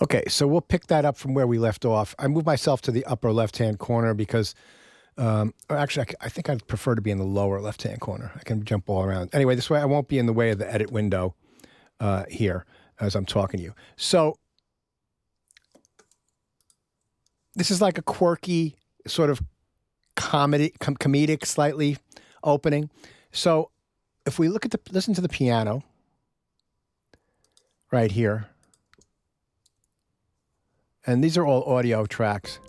Okay, so we'll pick that up from where we left off. I moved myself to the upper left-hand corner because, or actually, I think I'd prefer to be in the lower left-hand corner. I can jump all around. Anyway, this way I won't be in the way of the edit window here as I'm talking to you. So this is like a quirky sort of comedic slightly opening. So if we listen to the piano right here, and these are all audio tracks.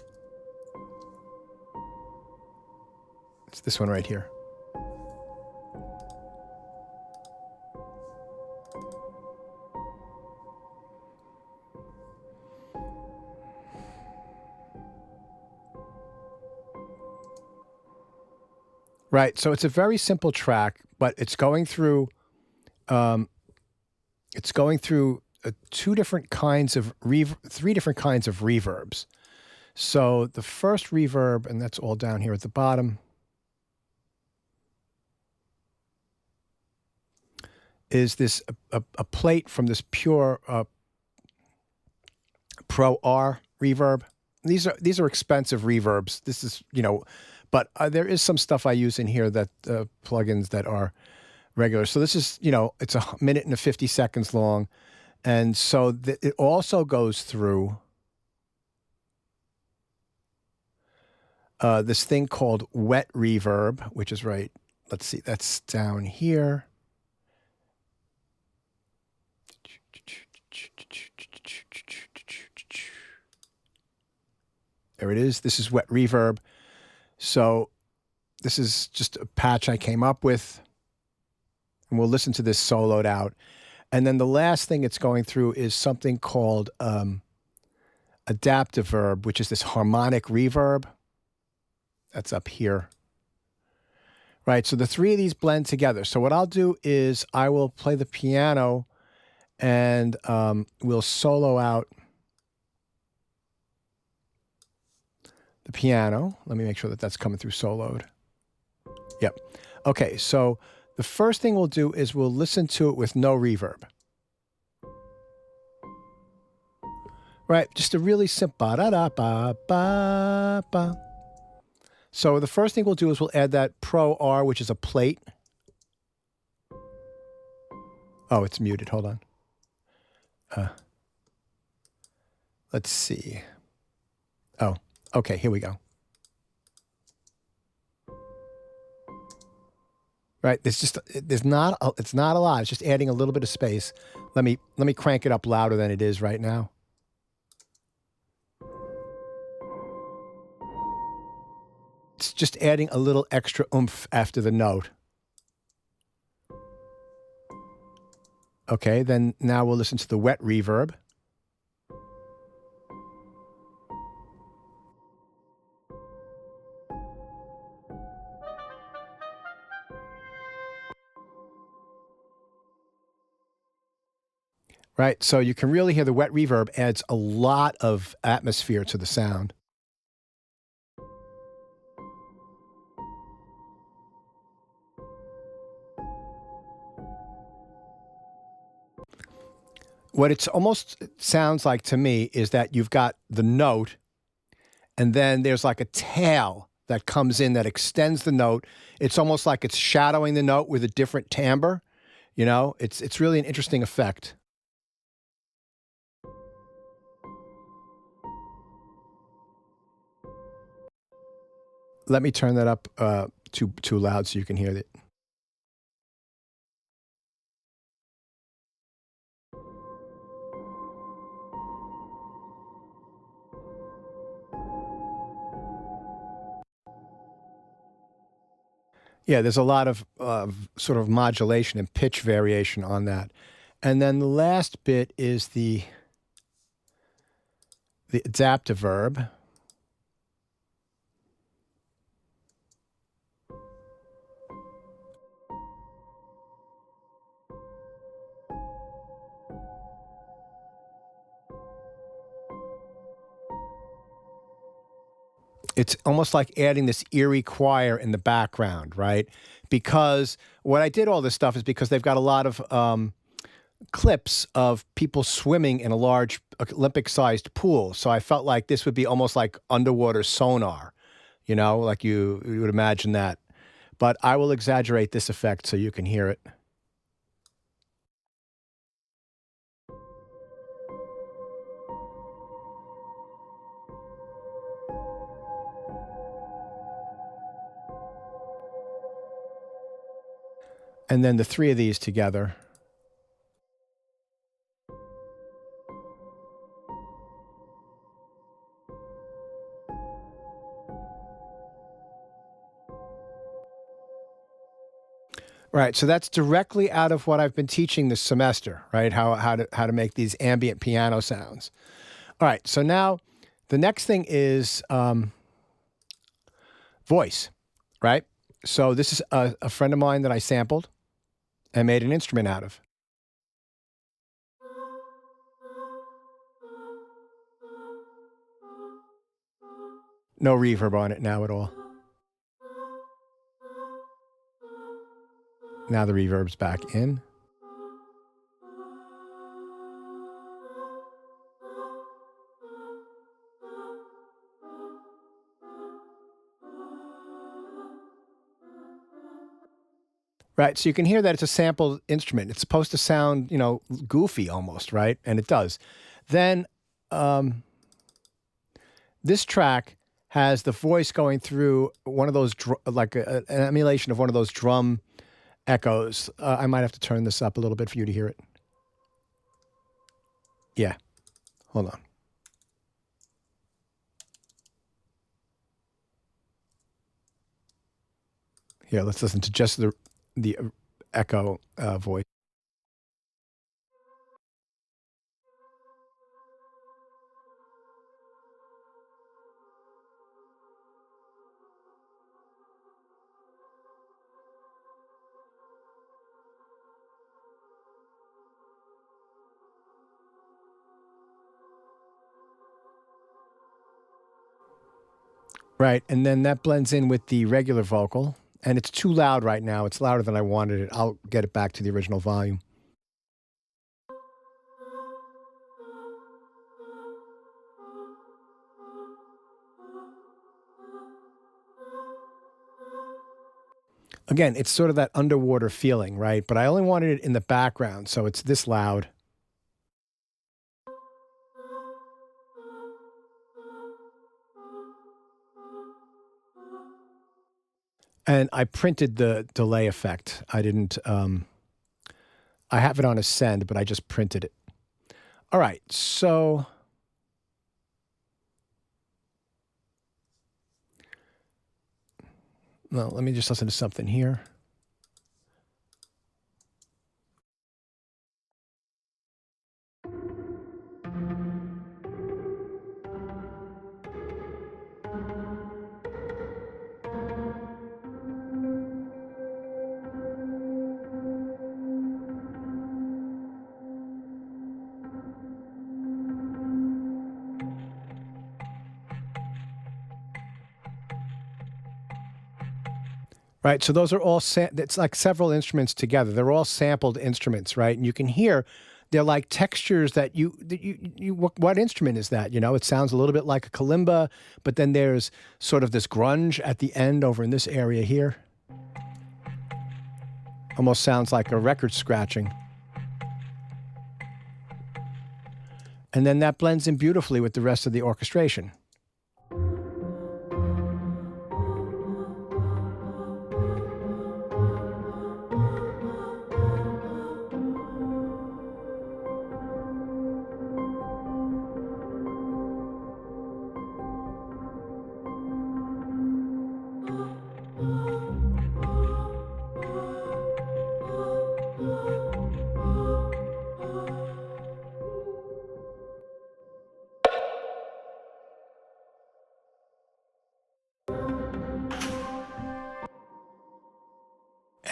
It's this one right here. Right, so it's a very simple track, but it's going through three different kinds of reverbs. So the first reverb, and that's all down here at the bottom, is this a plate from this pure Pro R reverb. These are expensive reverbs. This is, but there is some stuff I use in here that plugins that are regular. So this is, it's 1 minute and 50 seconds long. And so it also goes through this thing called wet reverb, which is right. Let's see, that's down here. There it is. This is wet reverb. So this is just a patch I came up with. And we'll listen to this soloed out. And then the last thing it's going through is something called adaptive verb, which is this harmonic reverb. That's up here. Right, so the three of these blend together. So what I'll do is I will play the piano and we'll solo out the piano. Let me make sure that that's coming through soloed. Yep. Okay, so the first thing we'll do is we'll listen to it with no reverb. Right, just a really simple ba-da-da-ba-ba-ba. So the first thing we'll do is we'll add that Pro R, which is a plate. Oh, it's muted. Hold on. Let's see. Oh, okay, here we go. Right, it's not a lot. It's just adding a little bit of space. Let me crank it up louder than it is right now. It's just adding a little extra oomph after the note. Okay, then now we'll listen to the wet reverb. Right, so you can really hear the wet reverb adds a lot of atmosphere to the sound. What it almost sounds like to me is that you've got the note, and then there's like a tail that comes in that extends the note. It's almost like it's shadowing the note with a different timbre. It's really an interesting effect. Let me turn that up too loud so you can hear it. Yeah, there's a lot of sort of modulation and pitch variation on that. And then the last bit is the adaptive verb. It's almost like adding this eerie choir in the background, right? Because what I did all this stuff is because they've got a lot of clips of people swimming in a large Olympic-sized pool. So I felt like this would be almost like underwater sonar, like you would imagine that. But I will exaggerate this effect so you can hear it. And then the three of these together. Right, so that's directly out of what I've been teaching this semester, right? How to make these ambient piano sounds. All right, so now the next thing is voice, right? So this is a friend of mine that I sampled and made an instrument out of. No reverb on it now at all. Now the reverb's back in. Right, so you can hear that it's a sampled instrument. It's supposed to sound, goofy almost, right? And it does. Then this track has the voice going through one of those, an emulation of one of those drum echoes. I might have to turn this up a little bit for you to hear it. Yeah, hold on. Here, let's listen to just the echo voice. Right, and then that blends in with the regular vocal, and it's too loud right now. It's louder than I wanted it. I'll get it back to the original volume. Again, it's sort of that underwater feeling, right? But I only wanted it in the background, so it's this loud. And I printed the delay effect. I didn't, I have it on a send, but I just printed it. All right, so well, let me just listen to something here. Right, so those are all it's like several instruments together. They're all sampled instruments, right? And you can hear they're like textures that what instrument is that? It sounds a little bit like a kalimba, but then there's sort of this grunge at the end over in this area here. Almost sounds like a record scratching. And then that blends in beautifully with the rest of the orchestration.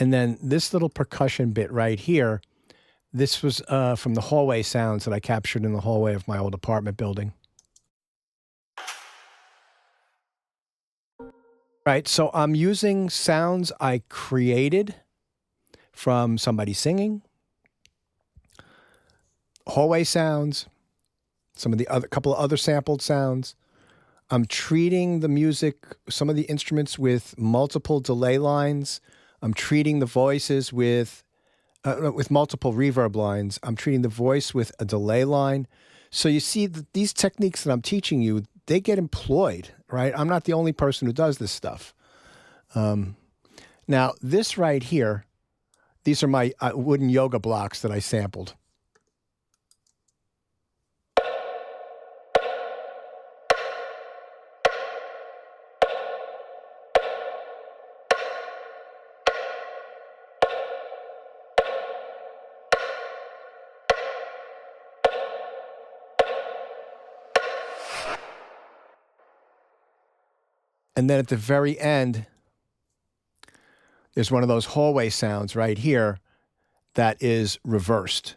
And then this little percussion bit right here, this was from the hallway sounds that I captured in the hallway of my old apartment building. Right, so I'm using sounds I created from somebody singing, hallway sounds, some of the other couple of other sampled sounds. I'm treating the music, some of the instruments with multiple delay lines. I'm treating the voices with multiple reverb lines. I'm treating the voice with a delay line. So you see that these techniques that I'm teaching you, they get employed, right? I'm not the only person who does this stuff. Now, this right here, these are my wooden yoga blocks that I sampled. And then at the very end, there's one of those hallway sounds right here that is reversed.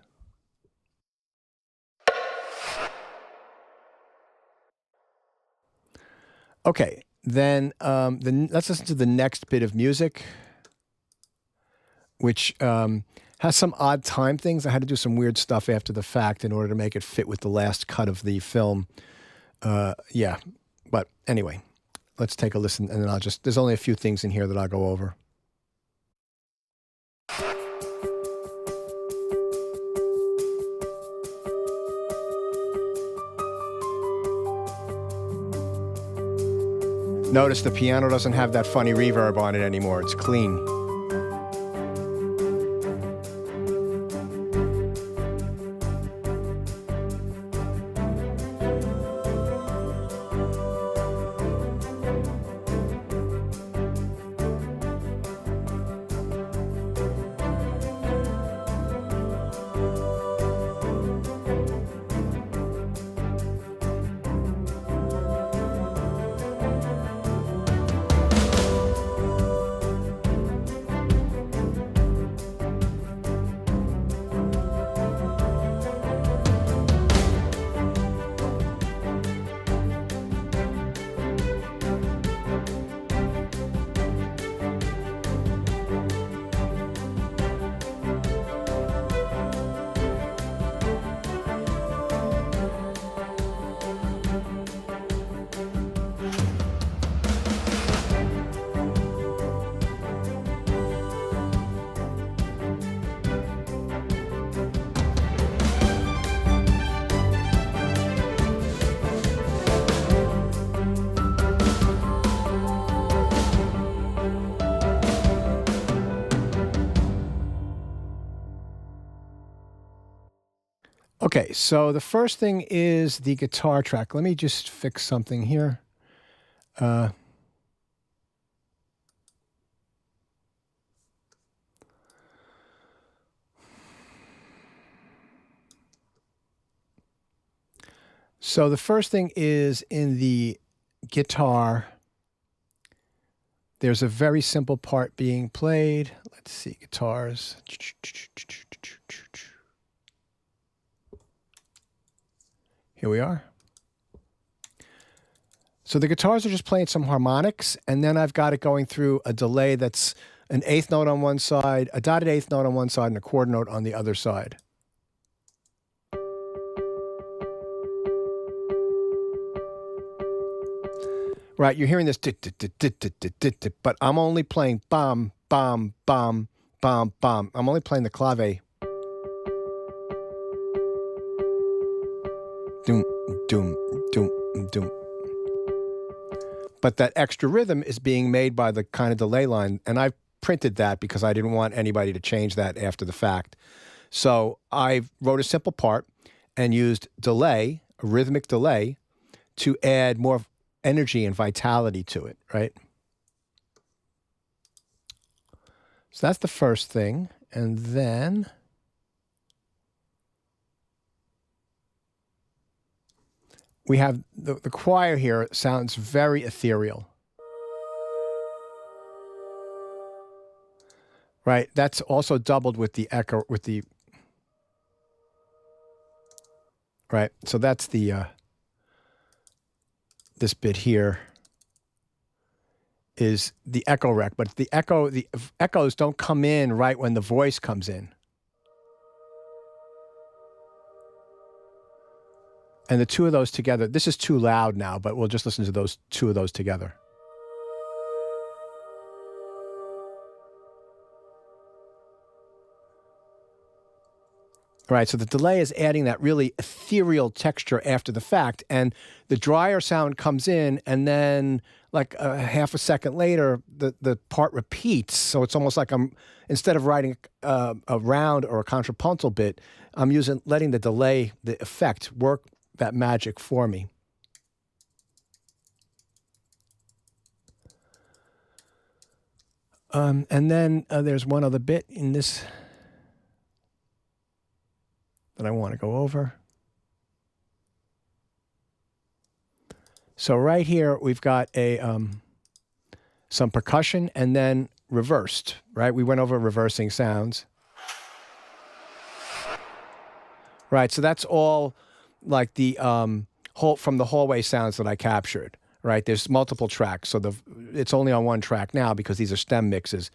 Okay, then let's listen to the next bit of music, which has some odd time things. I had to do some weird stuff after the fact in order to make it fit with the last cut of the film. Yeah, but anyway, let's take a listen, and then there's only a few things in here that I'll go over. Notice the piano doesn't have that funny reverb on it anymore. It's clean. Okay, so the first thing is the guitar track. Let me just fix something here. So the first thing is in the guitar, there's a very simple part being played. Let's see, guitars. Here we are. So the guitars are just playing some harmonics, and then I've got it going through a delay that's an eighth note on one side, a dotted eighth note on one side, and a quarter note on the other side. Right, you're hearing this, but I'm only playing bam, bam, bam, bam, bam. I'm only playing the clave. Doom, doom, doom, doom. But that extra rhythm is being made by the kind of delay line, and I've printed that because I didn't want anybody to change that after the fact. So I wrote a simple part and used delay, a rhythmic delay, to add more energy and vitality to it, right? So that's the first thing. And then we have the choir here sounds very ethereal. Right? That's also doubled with the echo, with the, right? So that's the, this bit here is the echo rec, but the echoes don't come in right when the voice comes in. And the two of those together, this is too loud now, but we'll just listen to those two of those together. Right, so the delay is adding that really ethereal texture after the fact, and the drier sound comes in, and then like a half a second later, the part repeats. So it's almost like I'm, instead of writing a round or a contrapuntal bit, I'm letting the delay, the effect, work that magic for me. And then there's one other bit in this that I want to go over. So right here, we've got some percussion and then reversed, right? We went over reversing sounds. Right, so that's all like the from the hallway sounds that I captured, right? There's multiple tracks, so it's only on one track now because these are stem mixes.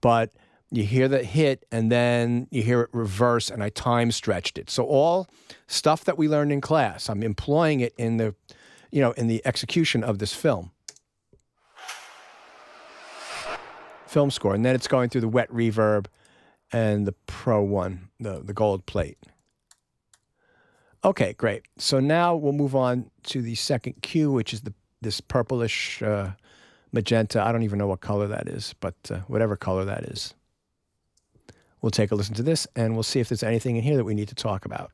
But you hear the hit, and then you hear it reverse, and I time stretched it. So all stuff that we learned in class, I'm employing it in the, in the execution of this film score. And then it's going through the wet reverb and the Pro One, the gold plate. Okay, great. So now we'll move on to the second cue, which is this purplish magenta. I don't even know what color that is, but whatever color that is. We'll take a listen to this, and we'll see if there's anything in here that we need to talk about.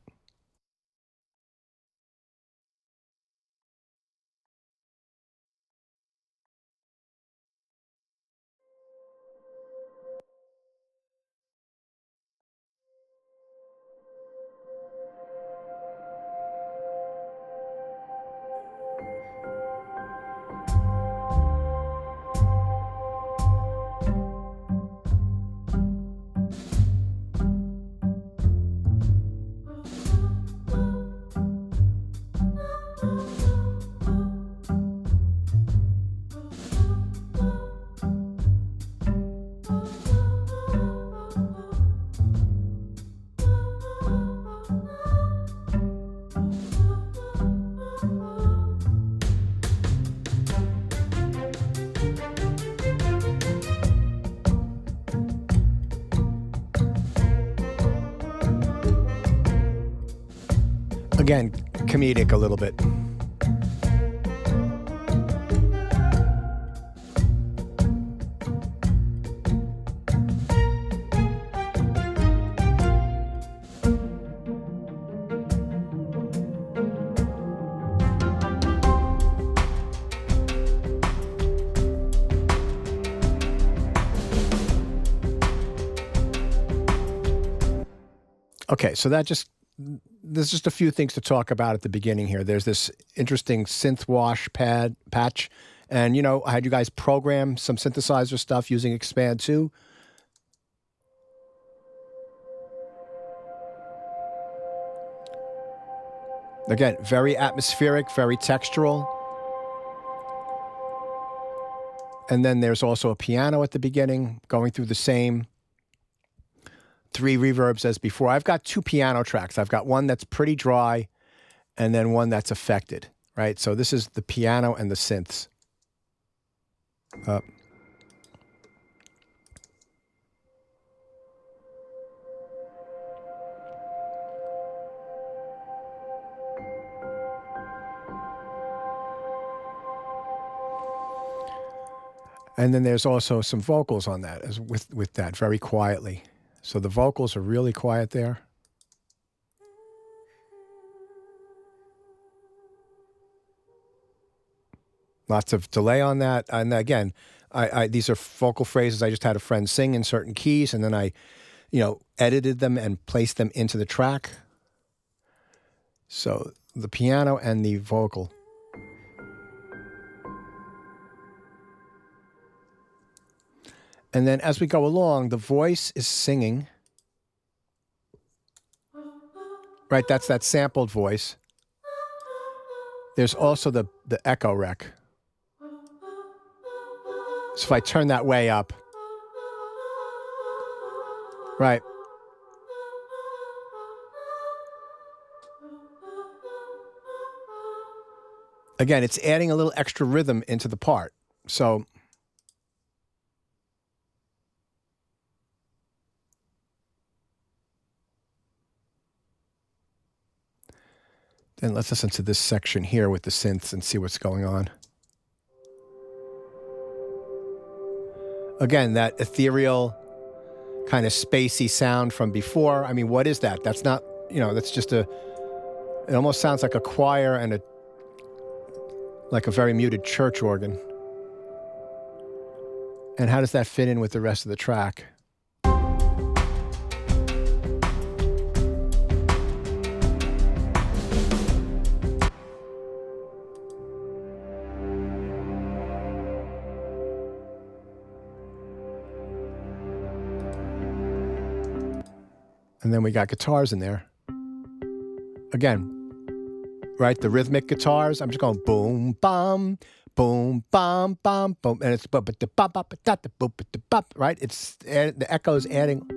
Again, comedic a little bit. Okay, so there's just a few things to talk about at the beginning here. There's this interesting synth wash patch. And, I had you guys program some synthesizer stuff using Expand 2. Again, very atmospheric, very textural. And then there's also a piano at the beginning going through the same 3 reverbs as before. I've got 2 piano tracks. I've got one that's pretty dry and then one that's affected, right? So this is the piano and the synths. And then there's also some vocals on that, as with that, very quietly. So the vocals are really quiet there. Lots of delay on that. And again, these are vocal phrases I just had a friend sing in certain keys, and then I, edited them and placed them into the track. So the piano and the vocal. And then as we go along, the voice is singing. Right, that's that sampled voice. There's also the echo rec. So if I turn that way up. Right. Again, it's adding a little extra rhythm into the part. So then let's listen to this section here with the synths and see what's going on. Again, that ethereal kind of spacey sound from before. I mean, what is that? That's not, that's just it almost sounds like a choir and like a very muted church organ. And how does that fit in with the rest of the track? And then we got guitars in there. Again, right? The rhythmic guitars. I'm just going boom, bum, boom, bum, bum, boom. And it's right? It's the echoes adding.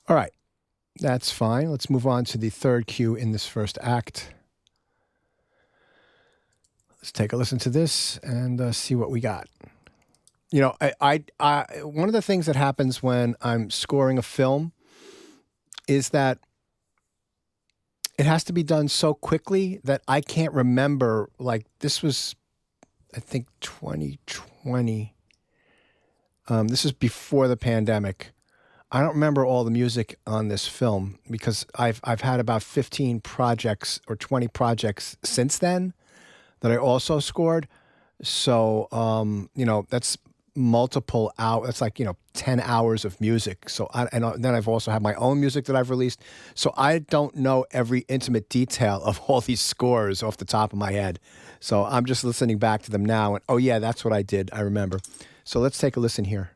All right, that's fine. Let's move on to the third cue in this first act. Let's take a listen to this and see what we got. I one of the things that happens when I'm scoring a film is that it has to be done so quickly that I can't remember. Like this was, I think, 2020. This is before the pandemic. I don't remember all the music on this film because I've had about 15 projects or 20 projects since then that I also scored. So, that's multiple hours. That's like, 10 hours of music. So, and then I've also had my own music that I've released. So I don't know every intimate detail of all these scores off the top of my head. So I'm just listening back to them now and, oh yeah, that's what I did. I remember. So let's take a listen here.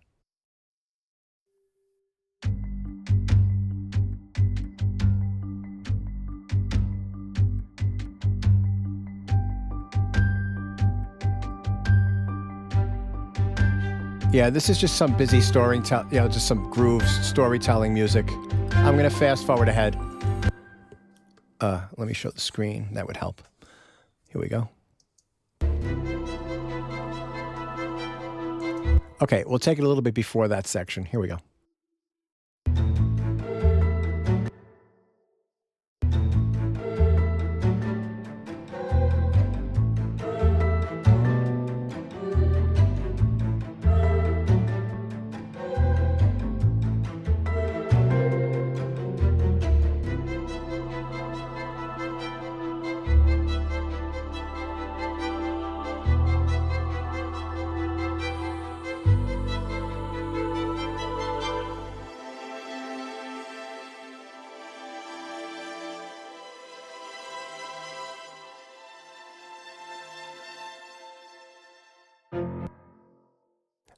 Yeah, this is just some busy storytelling, just some grooves, storytelling music. I'm going to fast forward ahead. Let me show the screen. That would help. Here we go. Okay, we'll take it a little bit before that section. Here we go.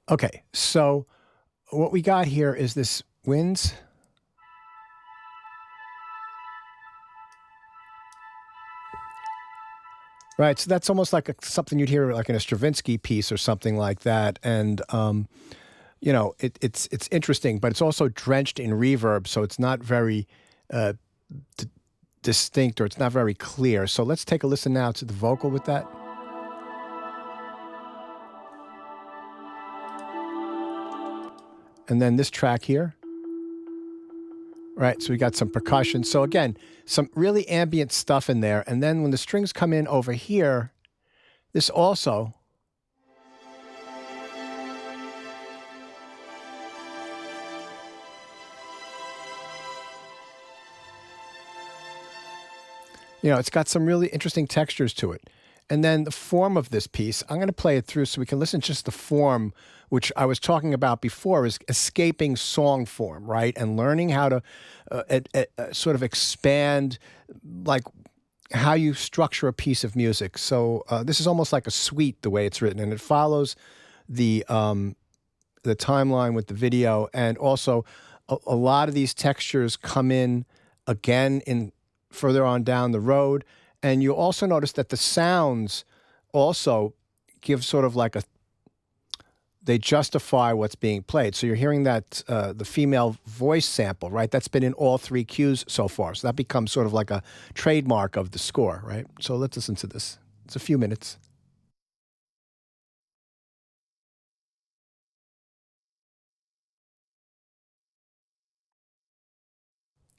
Okay, so what we got here is this winds. Right, so that's almost like something you'd hear like in a Stravinsky piece or something like that. And, it's interesting, but it's also drenched in reverb, so it's not very distinct or it's not very clear. So let's take a listen now to the vocal with that. And then this track here. Right, so we got some percussion. So again, some really ambient stuff in there. And then when the strings come in over here, this also. It's got some really interesting textures to it. And then the form of this piece, I'm going to play it through so we can listen to just the form, which I was talking about before, is escaping song form, right? And learning how to sort of expand, like how you structure a piece of music. So this is almost like a suite, the way it's written, and it follows the timeline with the video, and also a lot of these textures come in again in further on down the road, and you also notice that the sounds also give sort of like they justify what's being played. So you're hearing that the female voice sample, right? That's been in all three cues so far. So that becomes sort of like a trademark of the score, right? So let's listen to this. It's a few minutes.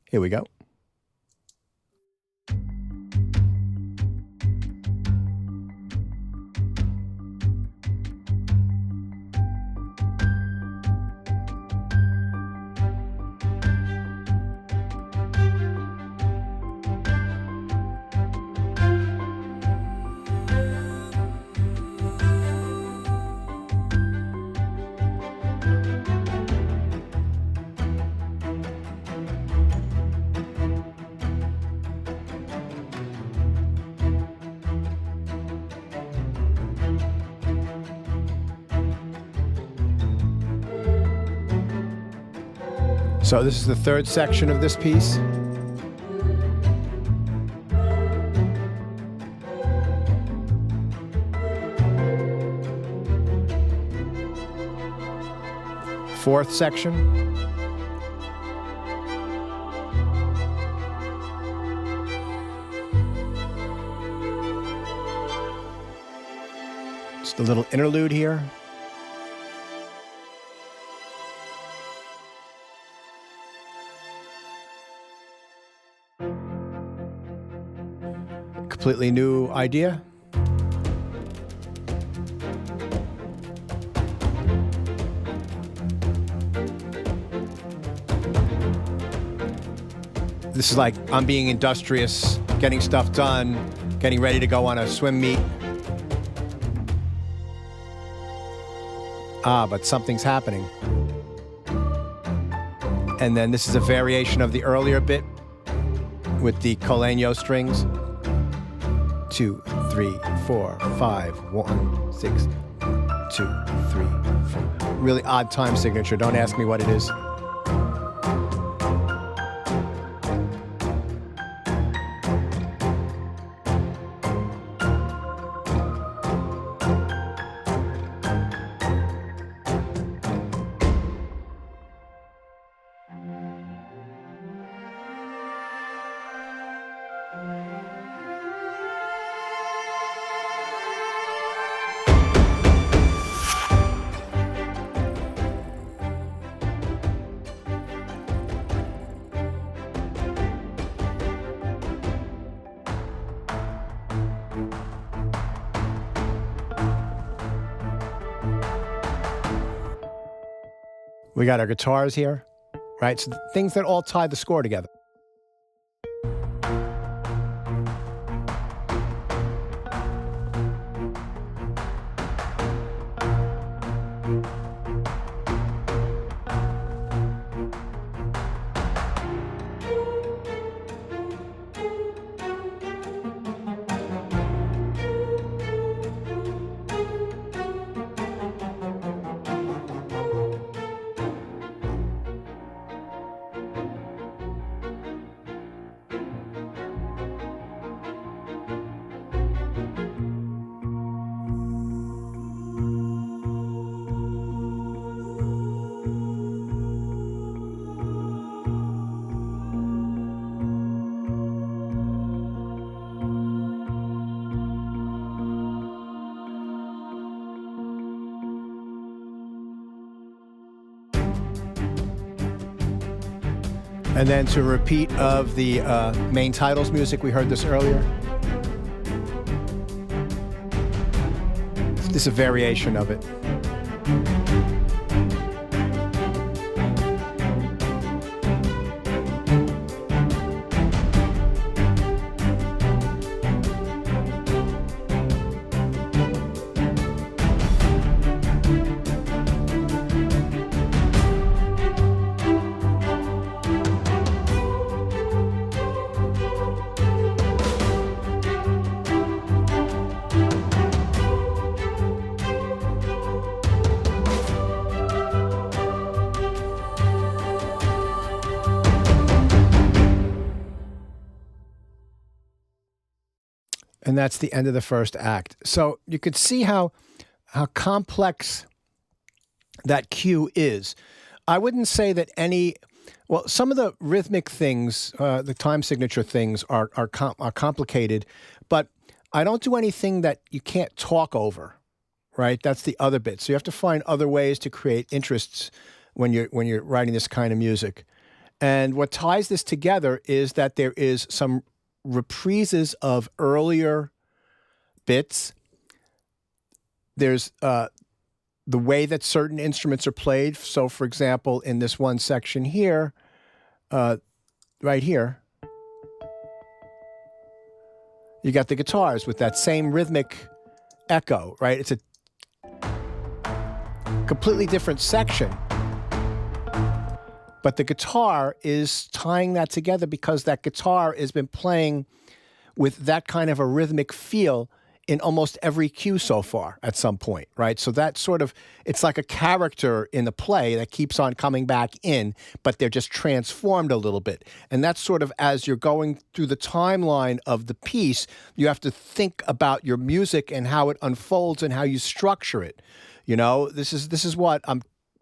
Here we go. So this is the third section of this piece. Fourth section. Just a little interlude here. Completely new idea. This is like I'm being industrious, getting stuff done, getting ready to go on a swim meet. But something's happening. And then this is a variation of the earlier bit with the Coleño strings. 2, 3, 4, 5, 1, 6, 2, 3, 4. Really odd time signature. Don't ask me what it is. We got our guitars here, right? So things that all tie the score together. And then to repeat of the main titles music, we heard this earlier. This is a variation of it. And that's the end of the first act. So you could see how complex that cue is. I wouldn't say that well, some of the rhythmic things, the time signature things are complicated, but I don't do anything that you can't talk over, right? That's the other bit. So you have to find other ways to create interests when you're writing this kind of music. And what ties this together is that there is some reprises of earlier bits. There's the way that certain instruments are played. So, for example, in this one section here, right here, you got the guitars with that same rhythmic echo, right? It's a completely different section. But the guitar is tying that together because that guitar has been playing with that kind of a rhythmic feel in almost every cue so far at some point, right? So that sort of, it's like a character in the play that keeps on coming back in, but they're just transformed a little bit. And that's sort of as you're going through the timeline of the piece, you have to think about your music and how it unfolds and how you structure it. You know, this is what I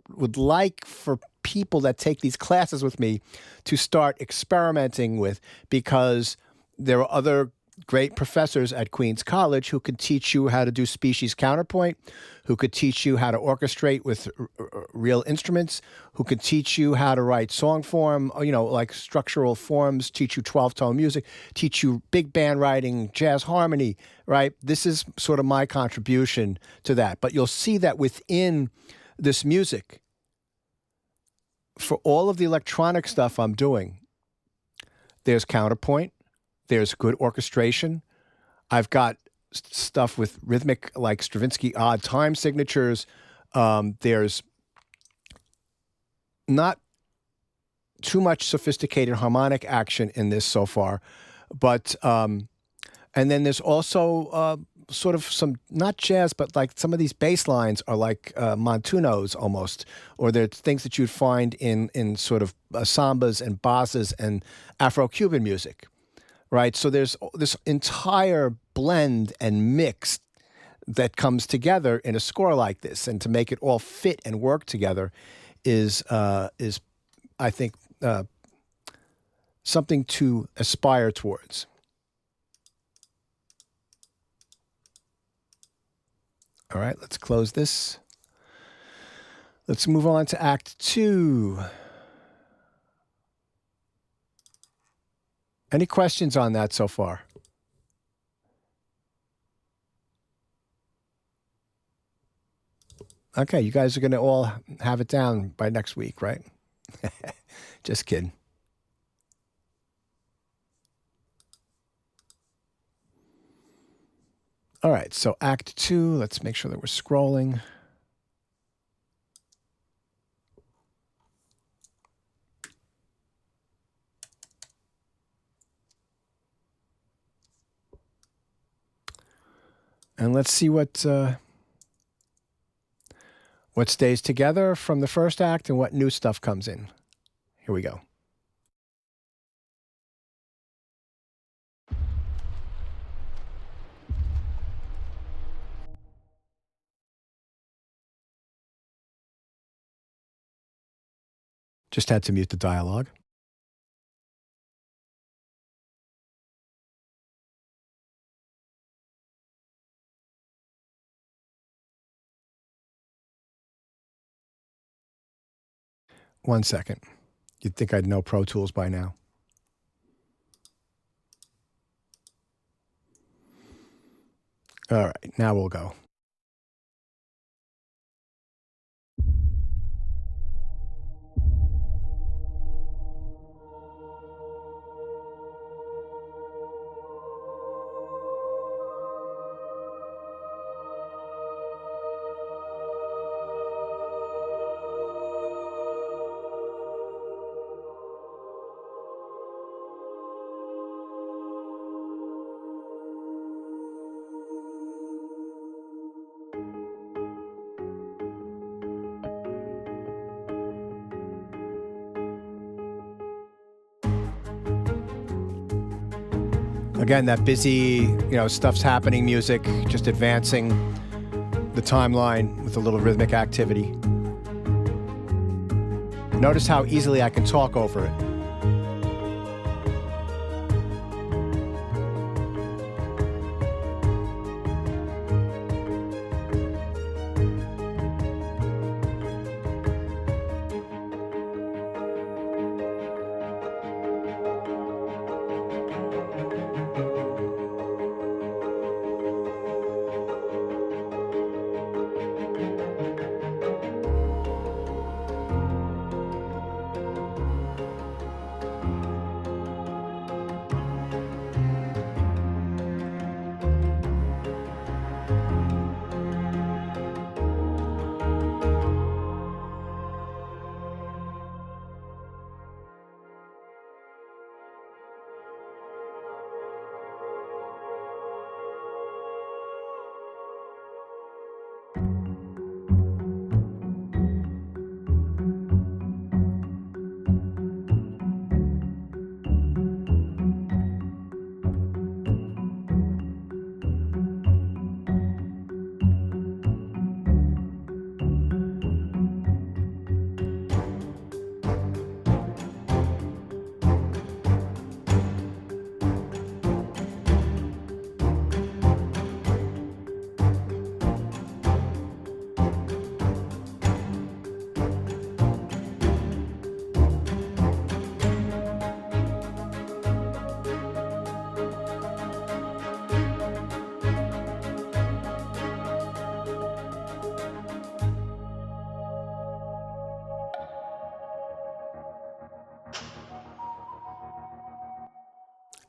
would like for people that take these classes with me to start experimenting with, because there are other great professors at Queens College who could teach you how to do species counterpoint, who could teach you how to orchestrate with real instruments, who could teach you how to write song form, you know, like structural forms, teach you 12-tone music, teach you big band writing, jazz harmony, right? This is sort of my contribution to that. But you'll see that within this music, for all of the electronic stuff I'm doing, there's counterpoint, there's good orchestration. I've got stuff with rhythmic, like Stravinsky odd time signatures. There's not too much sophisticated harmonic action in this so far, but and then there's also sort of some, not jazz, but like some of these bass lines are like montunos almost, or they're things that you'd find in sort of sambas and bossas and Afro-Cuban music, right? So there's this entire blend and mix that comes together in a score like this, and to make it all fit and work together is I think something to aspire towards. All right, let's close this. Let's move on to Act 2. Any questions on that so far? Okay, you guys are going to all have it down by next week, right? Just kidding. All right, so Act 2, let's make sure that we're scrolling. And let's see what stays together from the first act and what new stuff comes in. Here we go. Just had to mute the dialogue. One second. You'd think I'd know Pro Tools by now. All right, now we'll go. Again, that busy, stuff's happening music, just advancing the timeline with a little rhythmic activity. Notice how easily I can talk over it.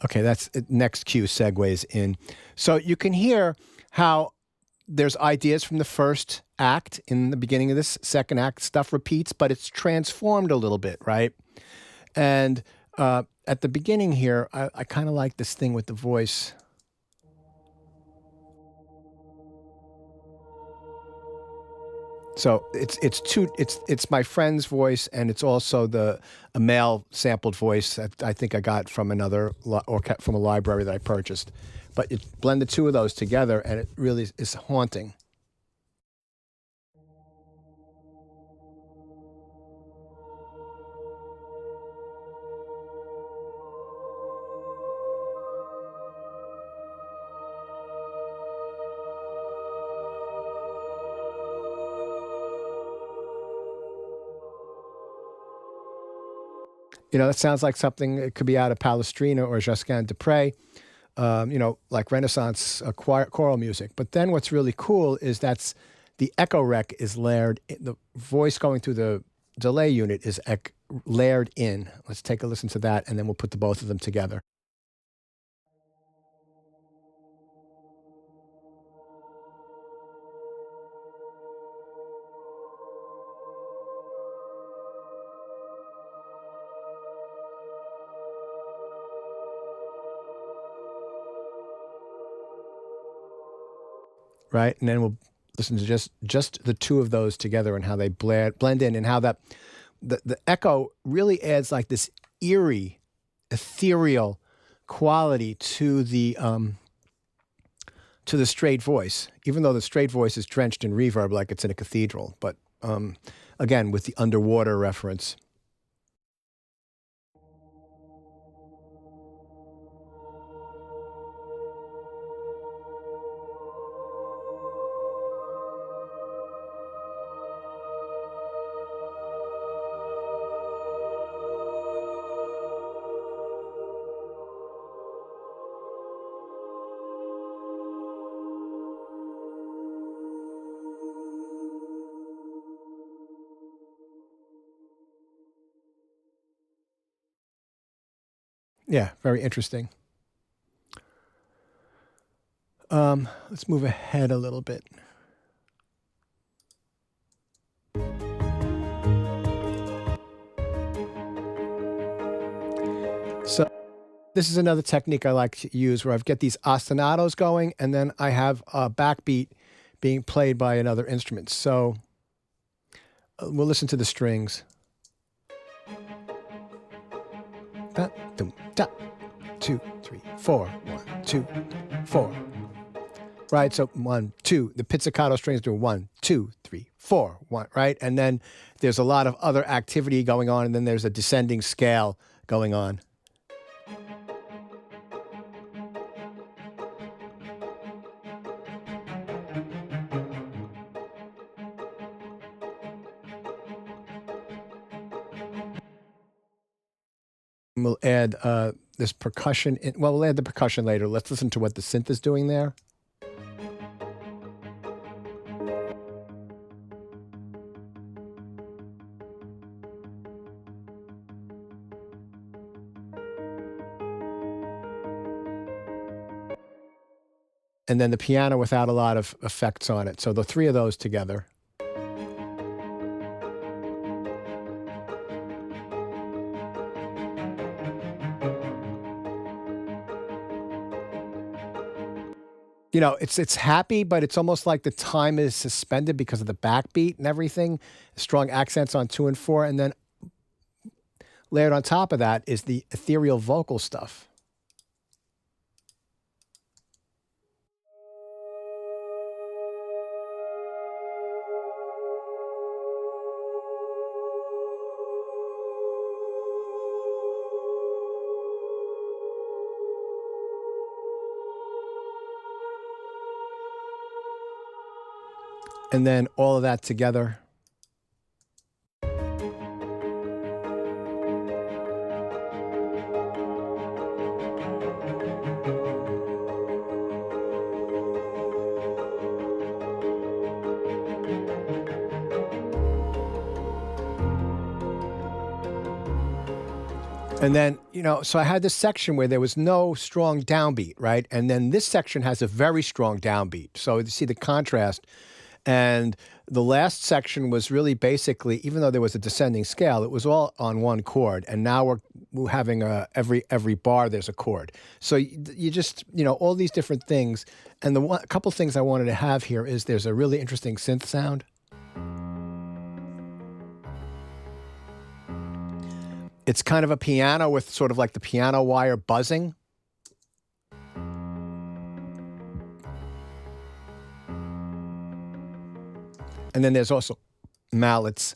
Okay, that's next cue segues in. So you can hear how there's ideas from the first act in the beginning of this second act. Stuff repeats, but it's transformed a little bit, right? And at the beginning here, I kind of like this thing with the voice. So it's my friend's voice, and it's also a male sampled voice that I think I got from from a library that I purchased. But it blend the two of those together, and it really is haunting. That sounds like something that could be out of Palestrina or Josquin des Prez, like Renaissance choral music. But then what's really cool is the echo rec is layered. The voice going through the delay unit is layered in. Let's take a listen to that, and then we'll put the both of them together. Right? And then we'll listen to just the two of those together and how they blend in, and how that the echo really adds like this eerie, ethereal quality to the straight voice, even though the straight voice is drenched in reverb like it's in a cathedral. But again, with the underwater reference. Yeah, very interesting. Let's move ahead a little bit. So this is another technique I like to use, where I get these ostinatos going, and then I have a backbeat being played by another instrument. So we'll listen to the strings. Da, dum, da, 2, 3, 4, 1, 2, 4. Right, so 1, 2. The pizzicato strings do 1, 2, 3, 4, 1, right? And then there's a lot of other activity going on, and then there's a descending scale going on. We'll add this percussion. Well, we'll add the percussion later. Let's listen to what the synth is doing there. And then the piano without a lot of effects on it. So the three of those together. You know, it's happy, but it's almost like the time is suspended because of the backbeat and everything. Strong accents on 2 and 4, and then layered on top of that is the ethereal vocal stuff. And then all of that together. And then, you know, so I had this section where there was no strong downbeat, right? And then this section has a very strong downbeat. So you see the contrast. And the last section was really basically, even though there was a descending scale, it was all on one chord. And now we're having every bar there's a chord. So you just, you know, all these different things. And a couple things I wanted to have here is there's a really interesting synth sound. It's kind of a piano with sort of like the piano wire buzzing. And then there's also mallets.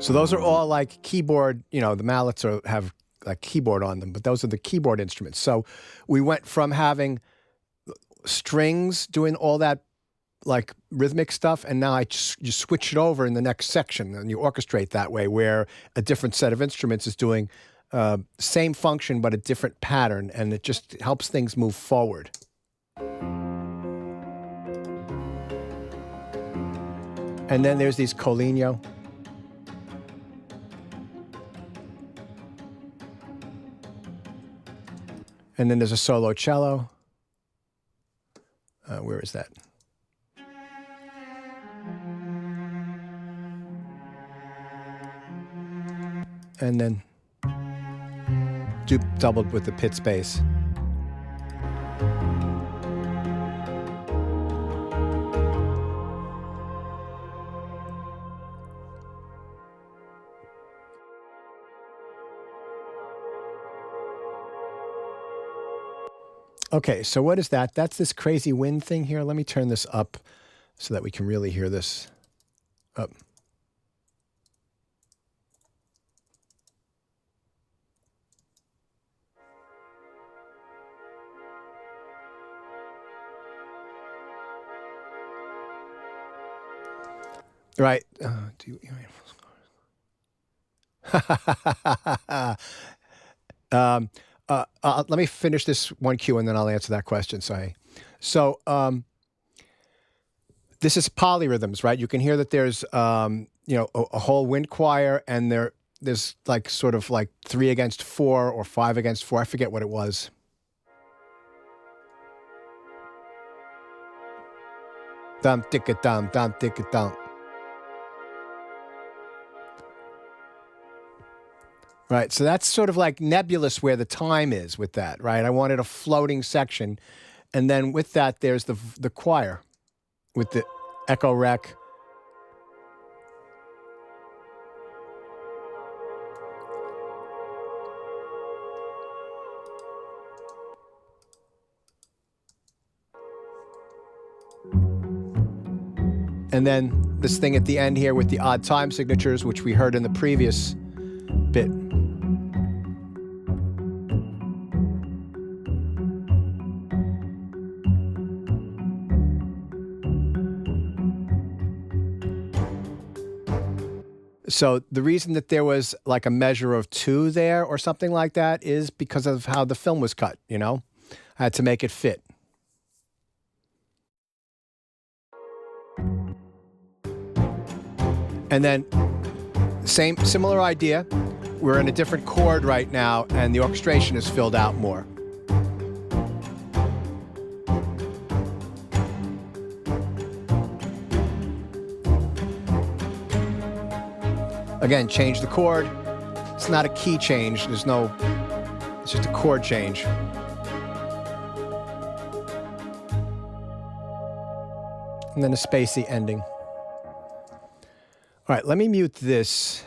So those are all like keyboard, you know, the mallets have like keyboard on them, but those are the keyboard instruments. So we went from having strings doing all that like rhythmic stuff, and now you switch it over in the next section and you orchestrate that way, where a different set of instruments is doing same function but a different pattern, and it just helps things move forward. And then there's these Coligno. And then there's a solo cello. Where is that? And then doubled with the Pitts bass. Okay, so what is that? That's this crazy wind thing here. Let me turn this up so that we can really hear this. Up. Right. Let me finish this one cue and then I'll answer that question. Sorry. So this is polyrhythms, right? You can hear that there's you know, a whole wind choir, and there's like sort of like 3 against 4 or 5 against 4. I forget what it was. Dum ticka dum dum ticka dum. Right, so that's sort of like nebulous where the time is with that, right? I wanted a floating section, and then with that, there's the choir with the echo rec. And then this thing at the end here with the odd time signatures, which we heard in the previous bit. So the reason that there was like a measure of 2 there or something like that is because of how the film was cut, you know? I had to make it fit. And then similar idea. We're in a different chord right now, and the orchestration is filled out more. Again, change the chord. It's not a key change. It's just a chord change. And then a spacey ending. All right, let me mute this.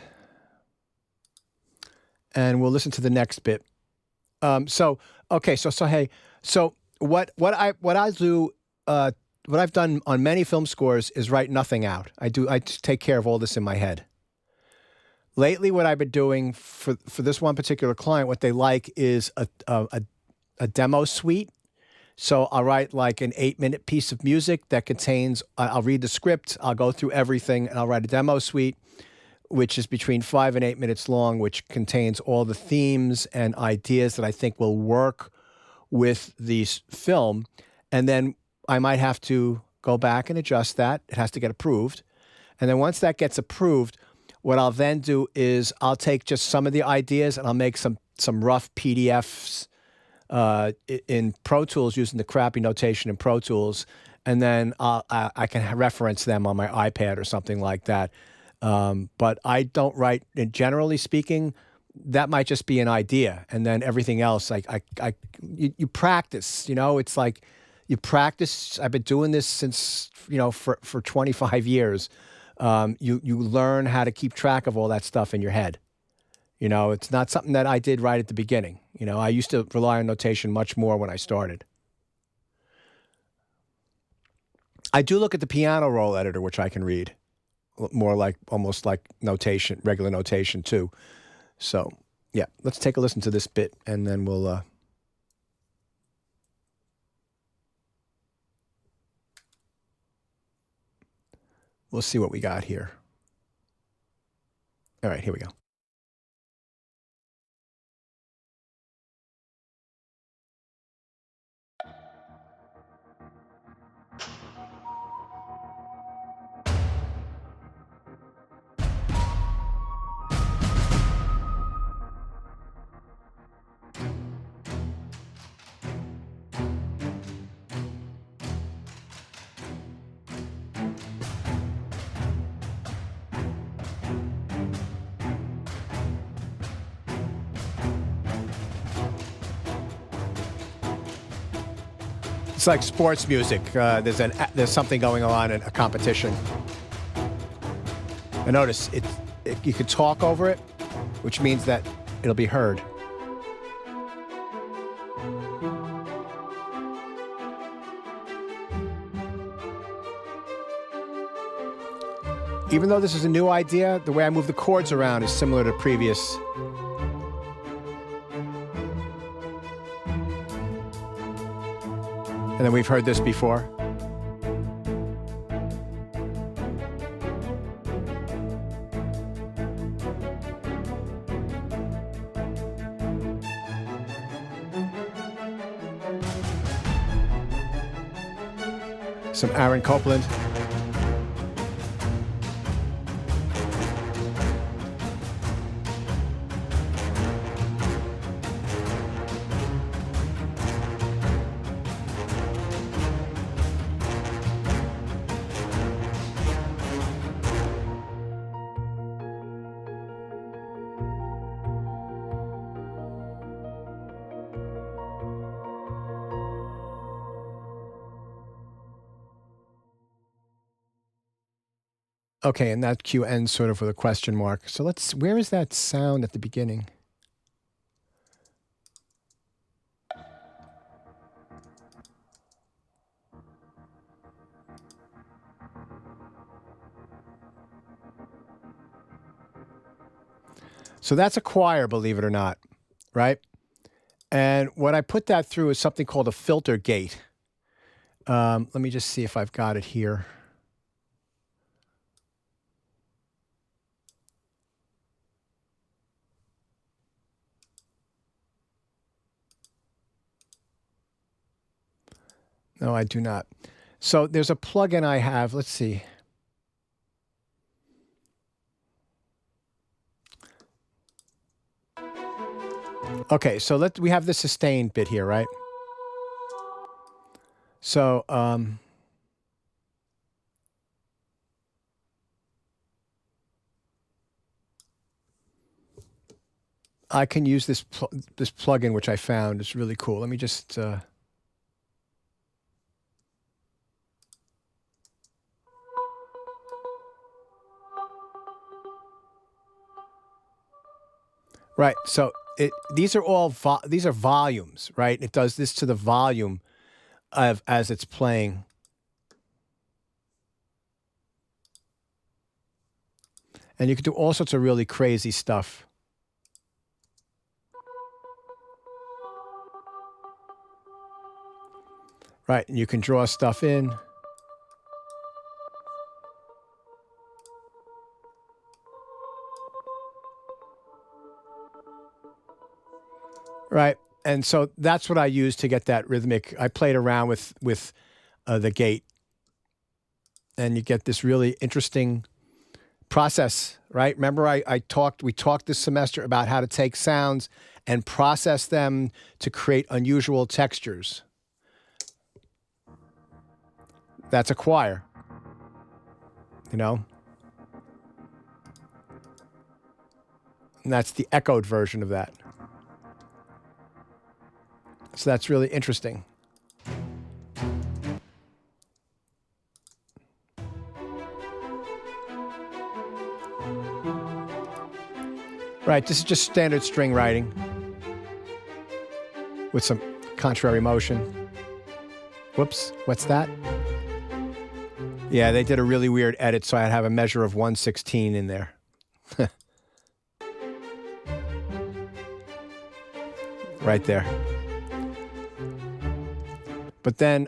And we'll listen to the next bit. So hey, so what I do, what I've done on many film scores is write nothing out. I just take care of all this in my head. Lately, what I've been doing for this one particular client, what they like is a demo suite. So I'll write like an 8-minute piece of music that contains. I'll read the script. I'll go through everything, and I'll write a demo suite, which is between 5 and 8 minutes long, which contains all the themes and ideas that I think will work with the film. And then I might have to go back and adjust that. It has to get approved. And then once that gets approved, what I'll then do is I'll take just some of the ideas and I'll make some rough PDFs in Pro Tools using the crappy notation in Pro Tools. And then I can reference them on my iPad or something like that. But I don't write, generally speaking, that might just be an idea. And then everything else, you practice, you know, it's like you practice. I've been doing this since, you know, for 25 years. You learn how to keep track of all that stuff in your head. You know, it's not something that I did right at the beginning. You know, I used to rely on notation much more when I started. I do look at the piano roll editor, which I can read. More like, almost like notation, regular notation too. So, yeah, let's take a listen to this bit and then we'll see what we got here. All right, here we go. It's like sports music. There's something going on in a competition. And notice you could talk over it, which means that it'll be heard. Even though this is a new idea, the way I move the chords around is similar to previous. And then we've heard this before. Some Aaron Copland. Okay, and that cue ends sort of with a question mark. So where is that sound at the beginning? So that's a choir, believe it or not, right? And what I put that through is something called a filter gate. Let me just see if I've got it here. No, I do not. So there's a plugin I have. Let's see. Okay, so we have the sustained bit here, right? So I can use this plugin which I found. It's really cool. Let me just right. So these are all these are volumes, right? It does this to the volume of as it's playing. And you can do all sorts of really crazy stuff. Right, and you can draw stuff in. Right, and so that's what I used to get that rhythmic. I played around with the gate, and you get this really interesting process, right? Remember we talked this semester about how to take sounds and process them to create unusual textures. That's a choir, you know? And that's the echoed version of that. So that's really interesting. Right, this is just standard string writing with some contrary motion. Whoops, what's that? Yeah, they did a really weird edit, so I have a measure of 1/16 in there. Right there. But then,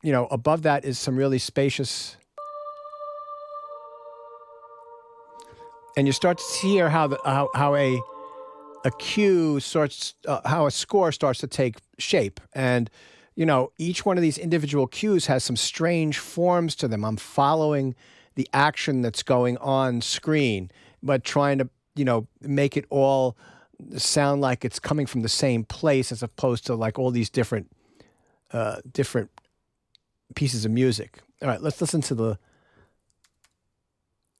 above that is some really spacious. And you start to hear how a cue starts, how a score starts to take shape. And, each one of these individual cues has some strange forms to them. I'm following the action that's going on screen, but trying to, make it all sound like it's coming from the same place as opposed to like all these different pieces of music. All right, let's listen to the.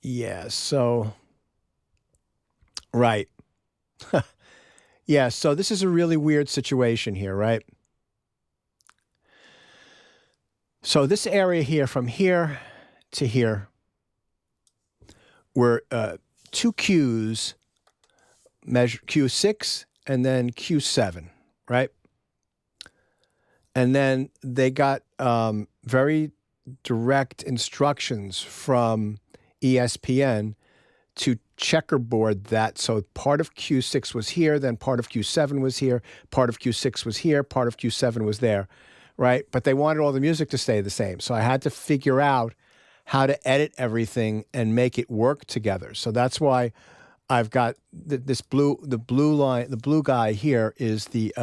Yeah, so. Right. Yeah, so this is a really weird situation here, right? So this area here, from here to here, were two cues, measure Q6 and then Q7, right? And then they got very direct instructions from ESPN to checkerboard that. So part of Q6 was here, then part of Q7 was here, part of Q6 was here, part of Q7 was there, right? But they wanted all the music to stay the same. So I had to figure out how to edit everything and make it work together. So that's why I've got the blue guy here is the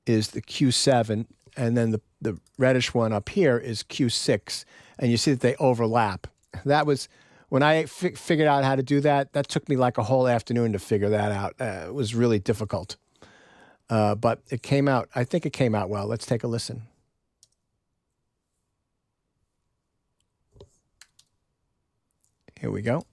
Q7, and then the reddish one up here is Q6, and you see that they overlap. That was when I figured out how to do that. That took me like a whole afternoon to figure that out. It was really difficult, but it came out. I think it came out well. Let's take a listen. Here we go.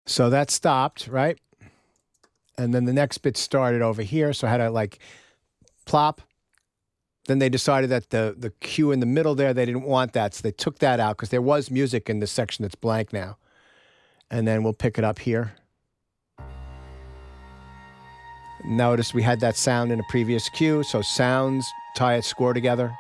So that stopped, right? And then the next bit started over here. So I had to like plop. Then they decided that the cue in the middle there, they didn't want that. So they took that out because there was music in this section that's blank now. And then we'll pick it up here. Notice we had that sound in a previous cue. So sounds tie a score together.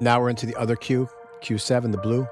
Now we're into the other cue, Q7, the blue.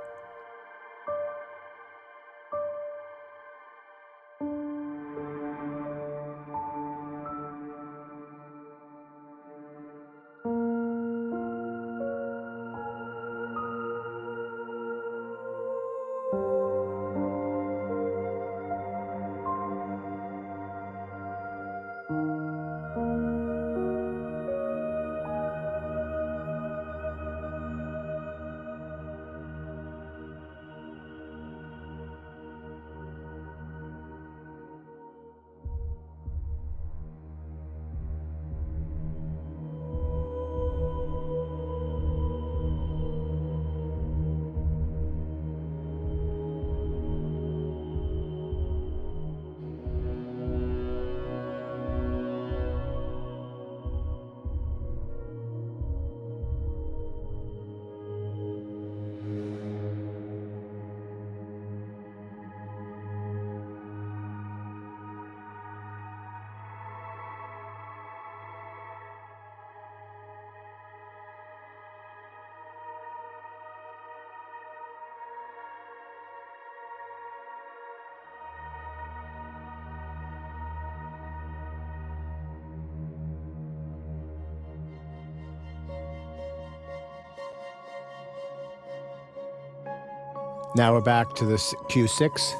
Now we're back to this Q6.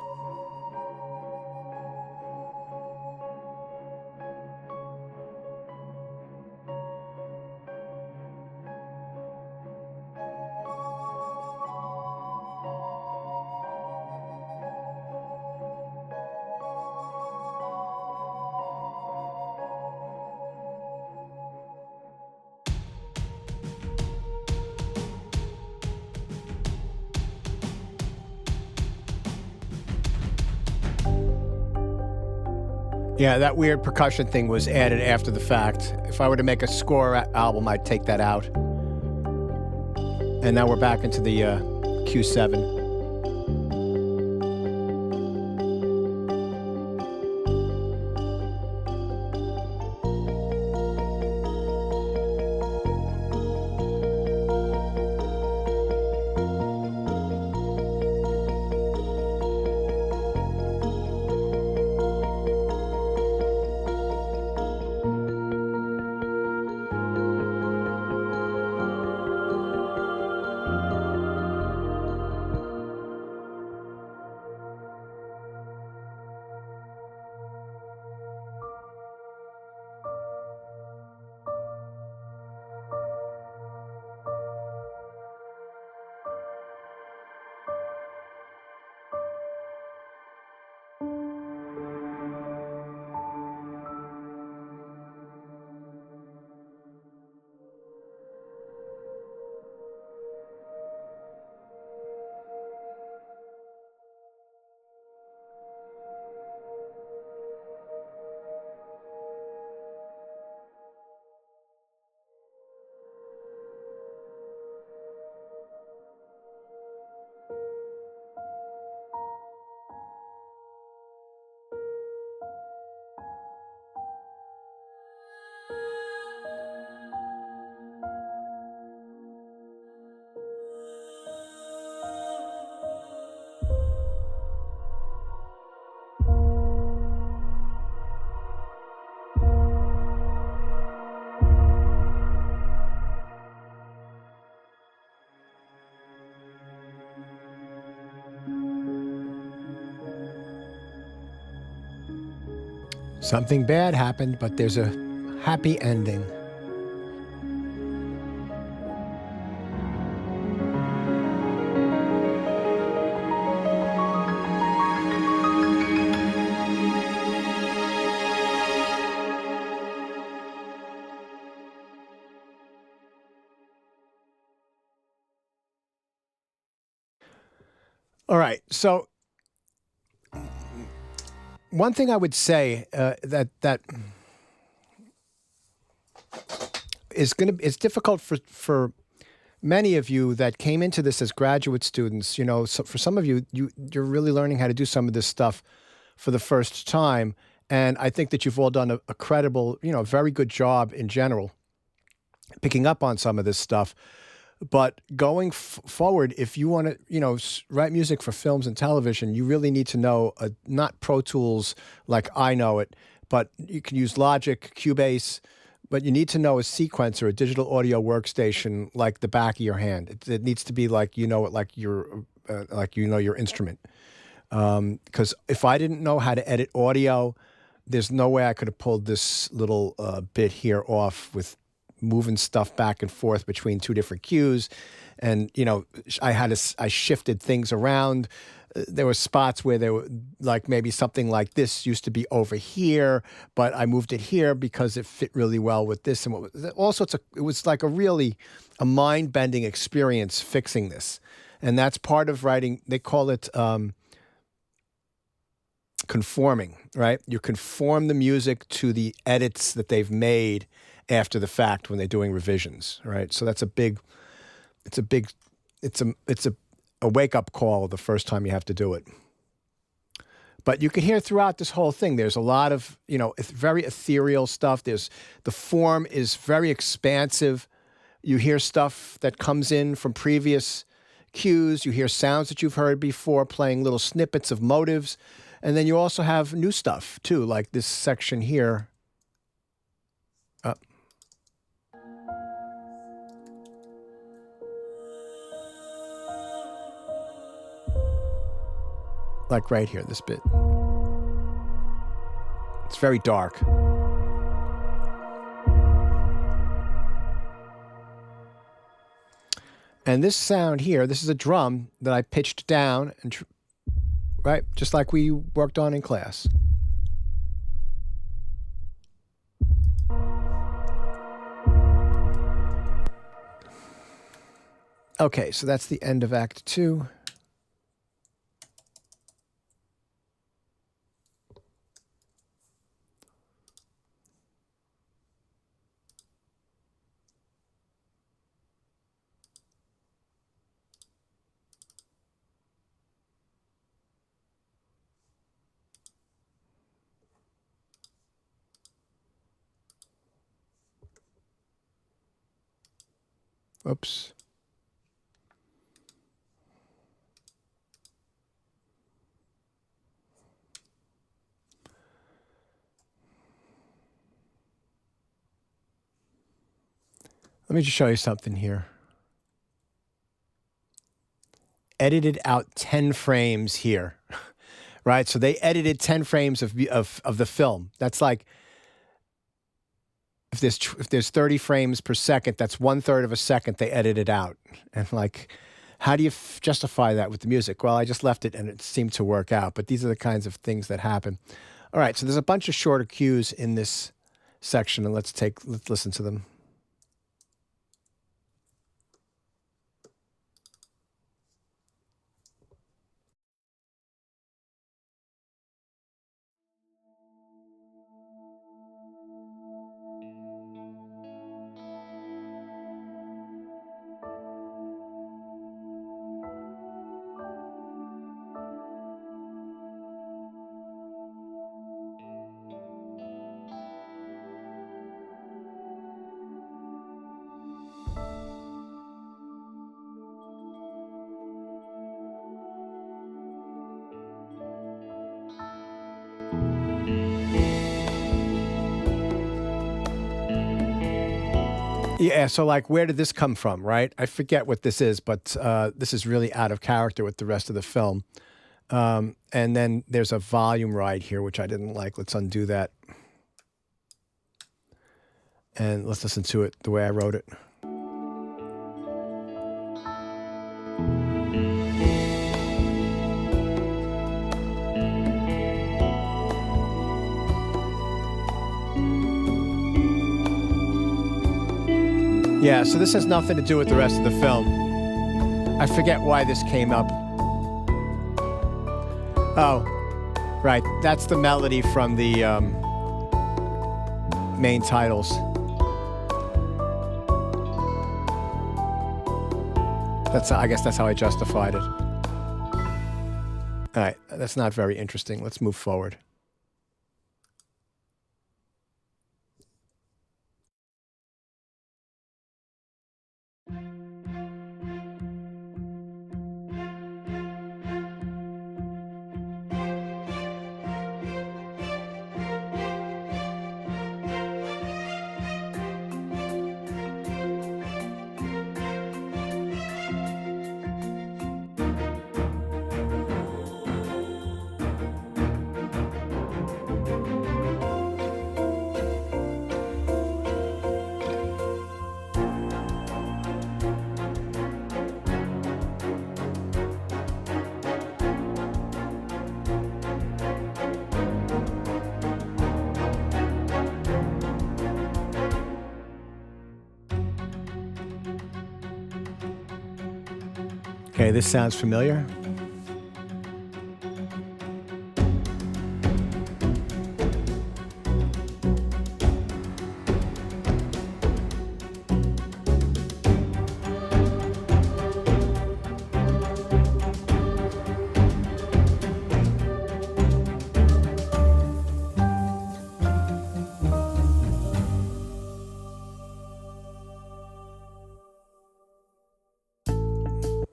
Yeah, that weird percussion thing was added after the fact. If I were to make a score album, I'd take that out. And now we're back into the Q7. Something bad happened, but there's a happy ending. All right, so one thing I would say that is it's difficult for many of you that came into this as graduate students. You know, so for some of you, you're really learning how to do some of this stuff for the first time, and I think that you've all done a credible, very good job in general picking up on some of this stuff. But going forward, if you want to, write music for films and television, you really need to know not Pro Tools like I know it, but you can use Logic, Cubase, but you need to know a sequencer, a digital audio workstation like the back of your hand. It needs to be like it, like your instrument. Because if I didn't know how to edit audio, there's no way I could have pulled this little bit here off with moving stuff back and forth between two different cues. And, I shifted things around. There were spots where there were like maybe something like this used to be over here, but I moved it here because it fit really well with this. And all sorts of, it was like a mind-bending experience fixing this. And that's part of writing. They call it conforming, right? You conform the music to the edits that they've made after the fact when they're doing revisions, right? So that's it's a wake-up call the first time you have to do it. But you can hear throughout this whole thing, there's a lot of, very ethereal stuff. The form is very expansive. You hear stuff that comes in from previous cues. You hear sounds that you've heard before, playing little snippets of motives. And then you also have new stuff, too, like this section here. Like right here, this bit. It's very dark. And this sound here, this is a drum that I pitched down, and right, just like we worked on in class. Okay, so that's the end of Act 2. Oops. Let me just show you something here. Edited out 10 frames here, right? So they edited 10 frames of the film. That's like, if there's 30 frames per second, that's 1/3 of a second they edited out. And like, how do you justify that with the music? Well, I just left it and it seemed to work out. But these are the kinds of things that happen. All right, so there's a bunch of shorter cues in this section, and let's listen to them. Yeah, so like, where did this come from, right? I forget what this is, but this is really out of character with the rest of the film. And then there's a volume ride here, which I didn't like. Let's undo that. And let's listen to it the way I wrote it. Yeah, so this has nothing to do with the rest of the film. I forget why this came up. Oh, right. That's the melody from the main titles. I guess that's how I justified it. All right, that's not very interesting. Let's move forward. Okay, this sounds familiar.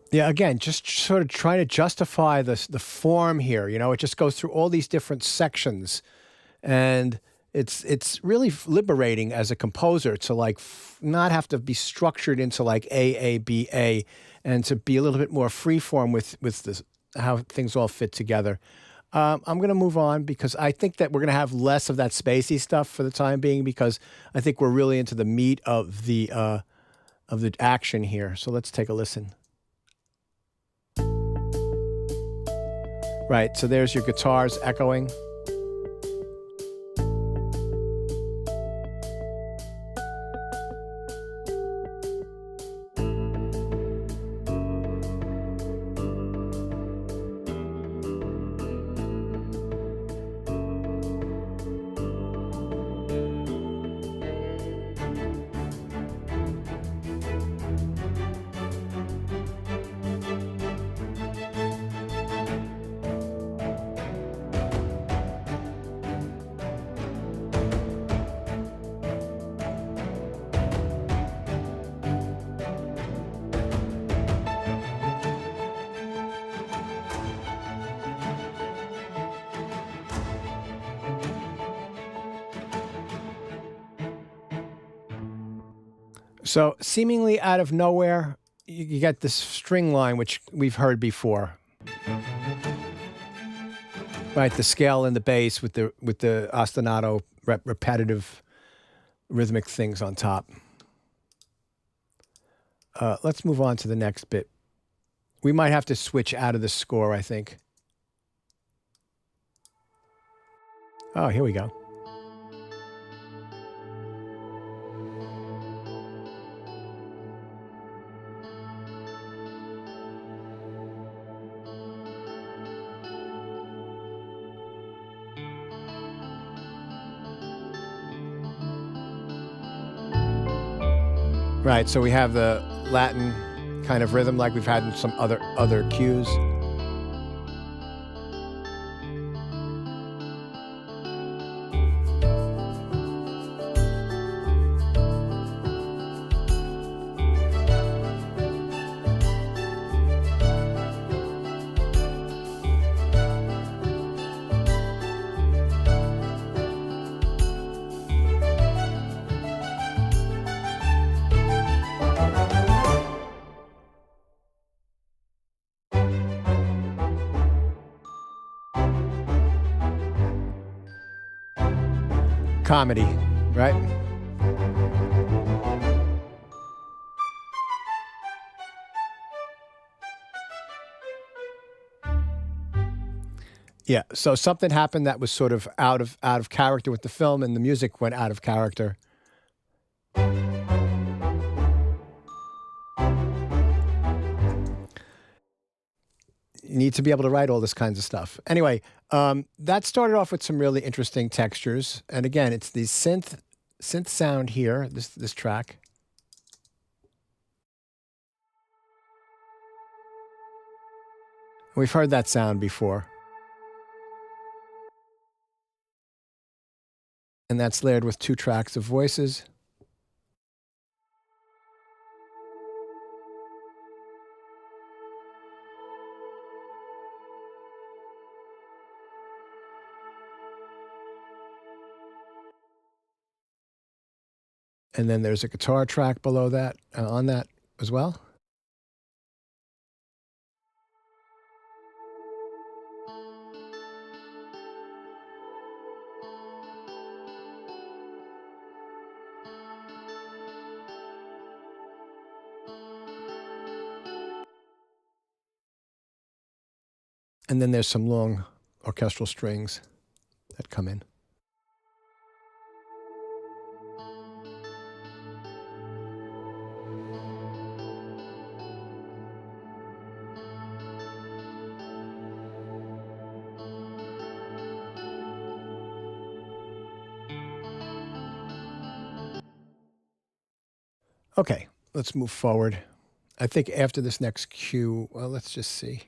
Yeah, again, just sort of trying to justify the form here. You know, it just goes through all these different sections, and it's really liberating as a composer to like not have to be structured into like A B A, and to be a little bit more freeform with this, how things all fit together. I'm going to move on because I think that we're going to have less of that spacey stuff for the time being, because I think we're really into the meat of the action here. So let's take a listen. Right, so there's your guitars echoing. So seemingly out of nowhere, you get this string line, which we've heard before. Right, the scale and the bass with the ostinato, repetitive rhythmic things on top. Let's move on to the next bit. We might have to switch out of the score, I think. Oh, here we go. Right, so we have the Latin kind of rhythm like we've had in some other cues. Comedy, right? Yeah, so something happened that was sort of out of character with the film, and the music went out of character. You need to be able to write all this kinds of stuff. Anyway, that started off with some really interesting textures, and again, it's the synth sound here. This track. We've heard that sound before, and that's layered with 2 tracks of voices. And then there's a guitar track below that, on that as well. And then there's some long orchestral strings that come in. Okay, let's move forward. I think after this next cue, well, let's just see.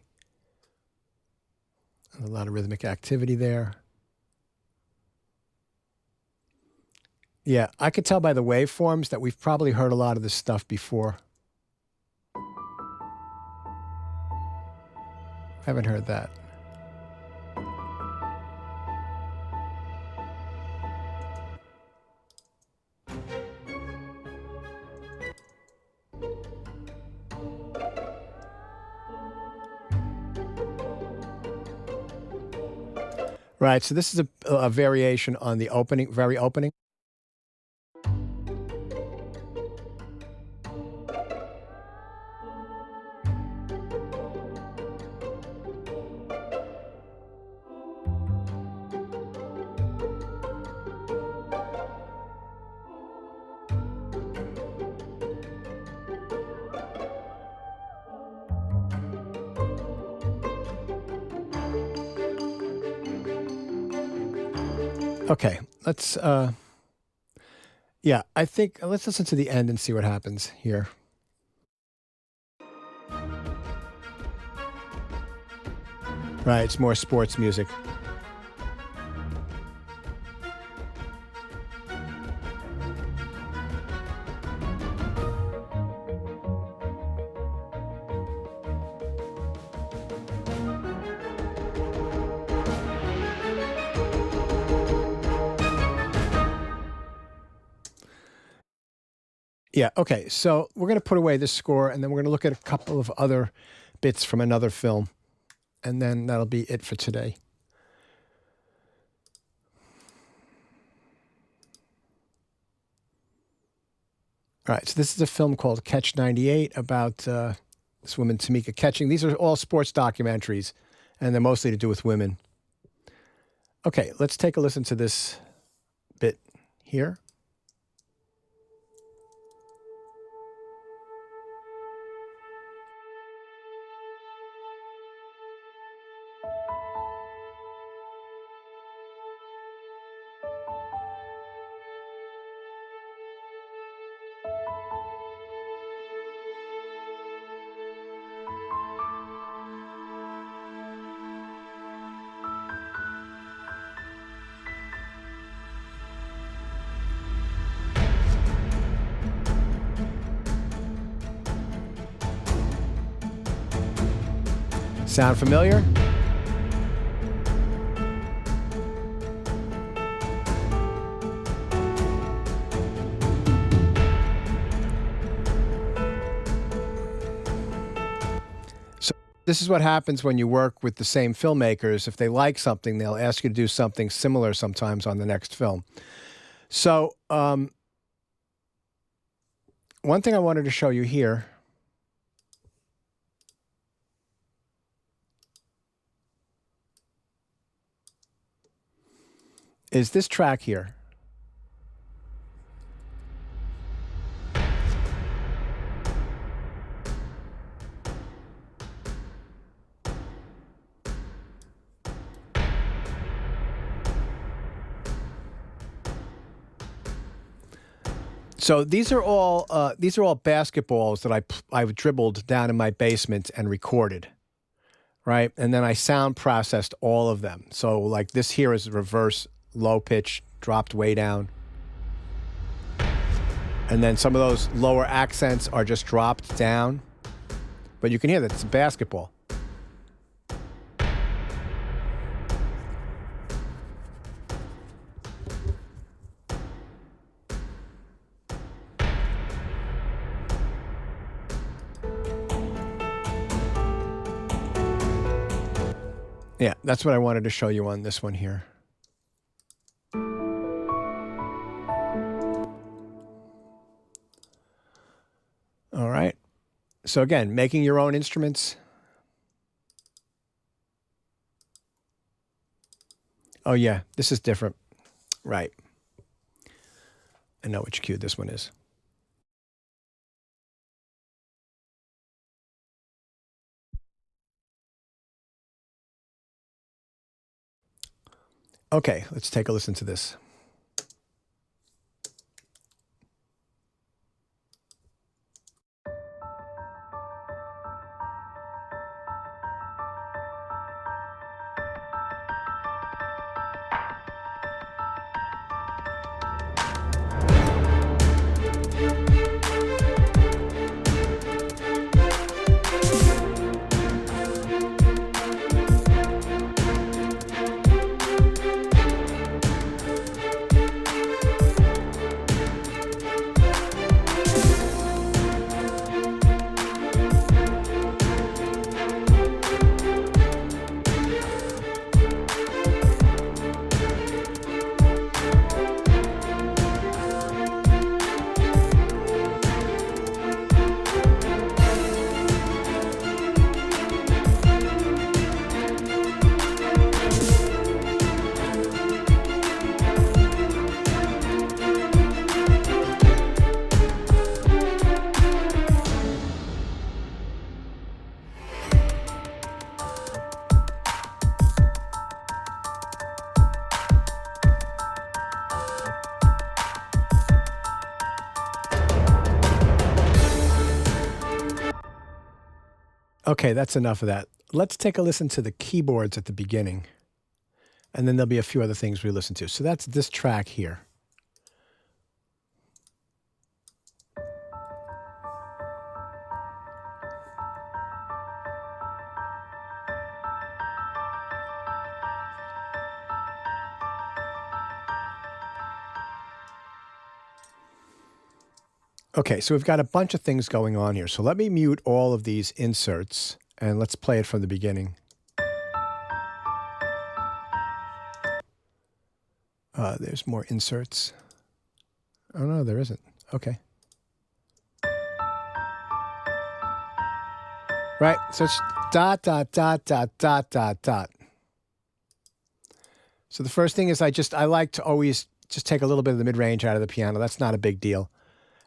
A lot of rhythmic activity there. Yeah, I could tell by the waveforms that we've probably heard a lot of this stuff before. Haven't heard that. Right, so this is a variation on the opening, very opening. Okay, yeah, I think let's listen to the end and see what happens here. Right, it's more sports music. Yeah, okay, so we're going to put away this score, and then we're going to look at a couple of other bits from another film, and then that'll be it for today. All right, so this is a film called Catch 98 about this woman, Tamika Catching. These are all sports documentaries, and they're mostly to do with women. Okay, let's take a listen to this bit here. Sound familiar? So this is what happens when you work with the same filmmakers. If they like something, they'll ask you to do something similar sometimes on the next film. So one thing I wanted to show you here. is this track here. So these are all basketballs that I've dribbled down in my basement and recorded, right? And then I sound processed all of them. So like this here is reverse low pitch, dropped way down. And then some of those lower accents are just dropped down. But you can hear that it's a basketball. Yeah, that's what I wanted to show you on this one here. All right. So again, making your own instruments. Oh yeah, this is different. Right. I know which cue this one is. Okay, let's take a listen to this. Okay, that's enough of that. Let's take a listen to the keyboards at the beginning. And then there'll be a few other things we listen to. So that's this track here. Okay, so we've got a bunch of things going on here. So let me mute all of these inserts and let's play it from the beginning. There's more inserts. Oh no, there isn't. Okay. Right, so it's dot, dot, dot, dot, dot, dot, dot. So the first thing is I like to always just take a little bit of the mid-range out of the piano. That's not a big deal.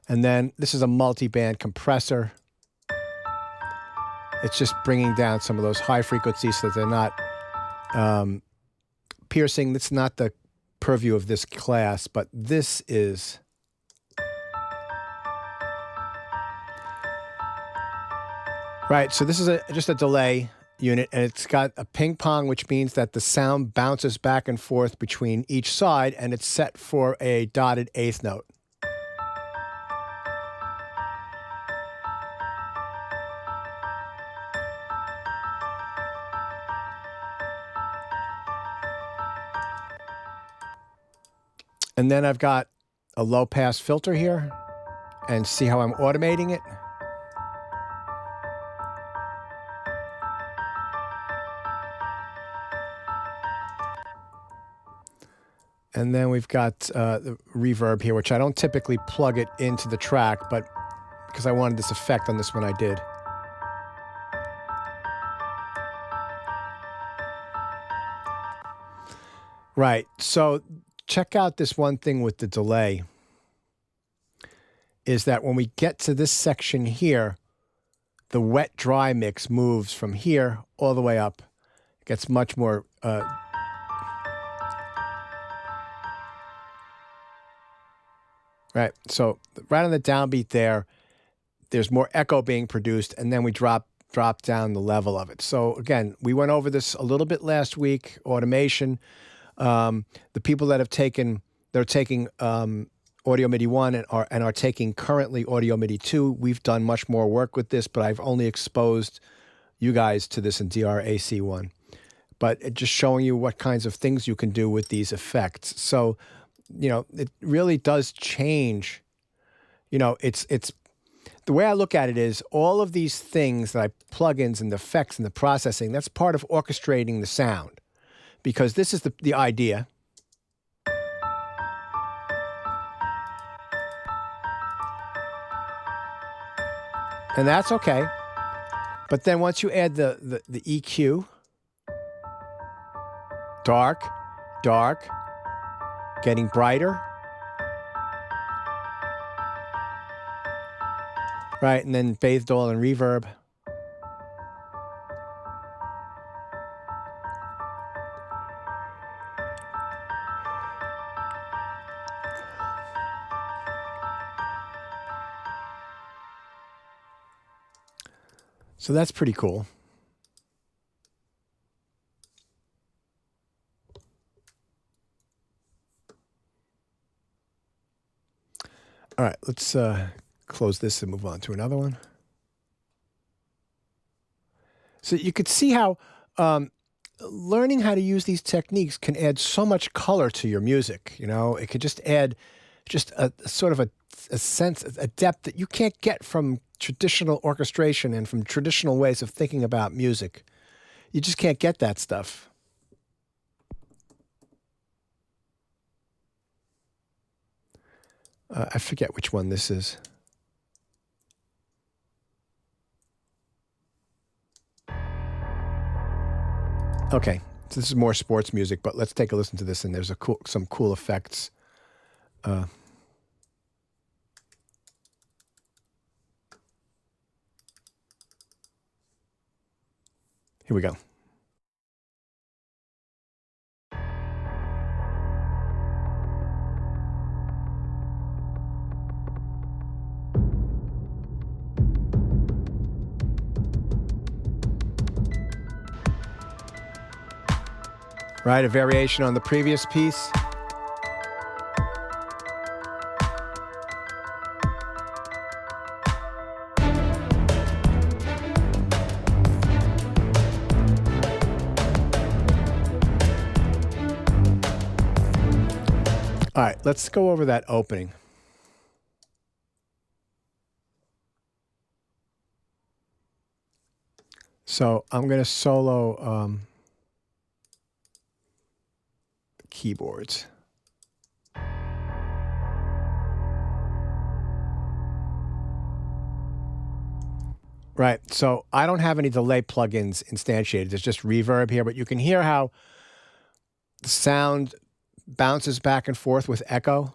And then this is a multi-band compressor. It's just bringing down some of those high frequencies so that they're not piercing. That's not the purview of this class, but this is. Right, so this is just a delay unit, and it's got a ping pong, which means that the sound bounces back and forth between each side, and it's set for a dotted eighth note. And then I've got a low-pass filter here, and see how I'm automating it? And then we've got the reverb here, which I don't typically plug it into the track, but because I wanted this effect on this one, I did. Right. So check out this one thing with the delay, is that when we get to this section here, the wet-dry mix moves from here all the way up. It gets much more... right, so right on the downbeat there, there's more echo being produced, and then we drop down the level of it. So again, we went over this a little bit last week, automation. The people that have taken, they're taking Audio MIDI 1 and are taking currently Audio MIDI 2. We've done much more work with this, but I've only exposed you guys to this in DRAC 1. But just showing you what kinds of things you can do with these effects. So, you know, it really does change. You know, it's the way I look at it is all of these things that I plugins and the effects and the processing, that's part of orchestrating the sound. Because this is the idea. And that's okay. But then once you add the EQ, dark, dark, getting brighter, right? And then bathed all in reverb. So that's pretty cool. All right, let's close this and move on to another one. So you could see how learning how to use these techniques can add so much color to your music. You know, it could just add just a sort of a sense, a depth that you can't get from traditional orchestration and from traditional ways of thinking about music. You just can't get that stuff. I forget which one this is. Okay, so this is more sports music, but let's take a listen to this, and there's some cool effects. Here we go. Right, a variation on the previous piece. All right, let's go over that opening. So I'm going to solo the keyboards. Right, so I don't have any delay plugins instantiated. There's just reverb here, but you can hear how the sound bounces back and forth with echo.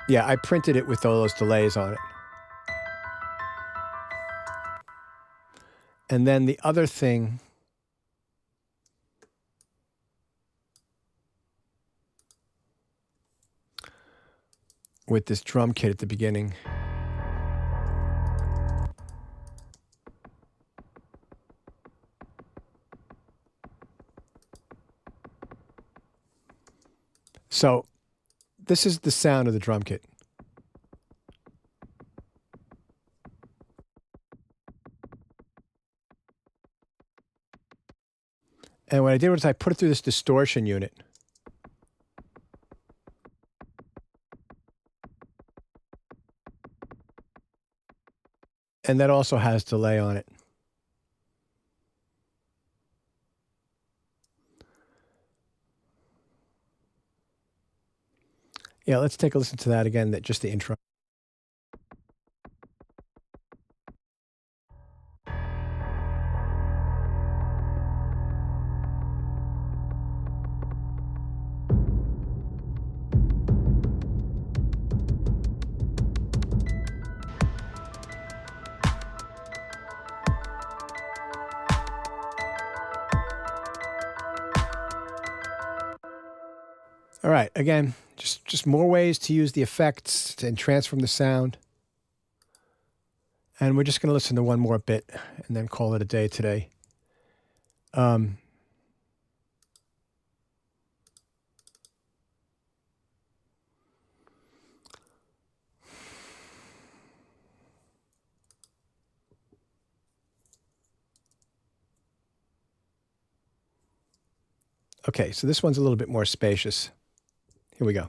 Yeah, I printed it with all those delays on it. And then the other thing with this drum kit at the beginning. So this is the sound of the drum kit. And what I did was I put it through this distortion unit. And that also has delay on it. Yeah, Yeah, let's take a listen to that again, that just the intro. All right, again, just more ways to use the effects and transform the sound. And we're just going to listen to one more bit and then call it a day today. Um, okay, so this one's a little bit more spacious. Here we go.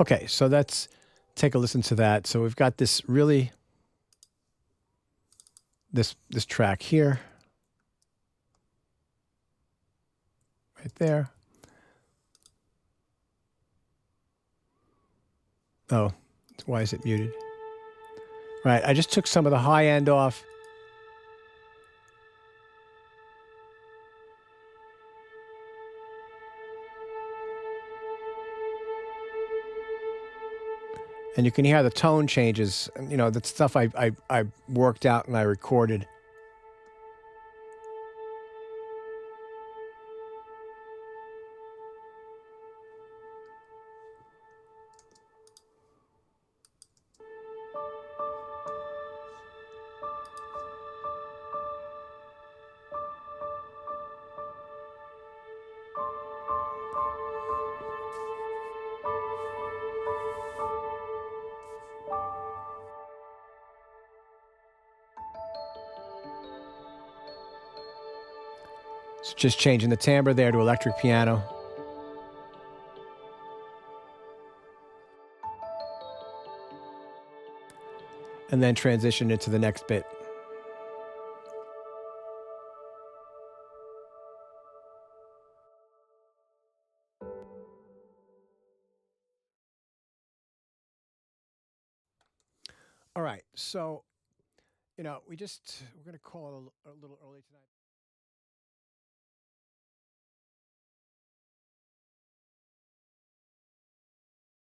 Okay, so that's take a listen to that. So we've got this really this track here, right there. Oh, why is it muted? Right, I just took some of the high end off. And you can hear the tone changes. You know, that stuff I worked out and I recorded. So just changing the timbre there to electric piano. And then transition into the next bit. All right, so, we're going to call it a little early tonight.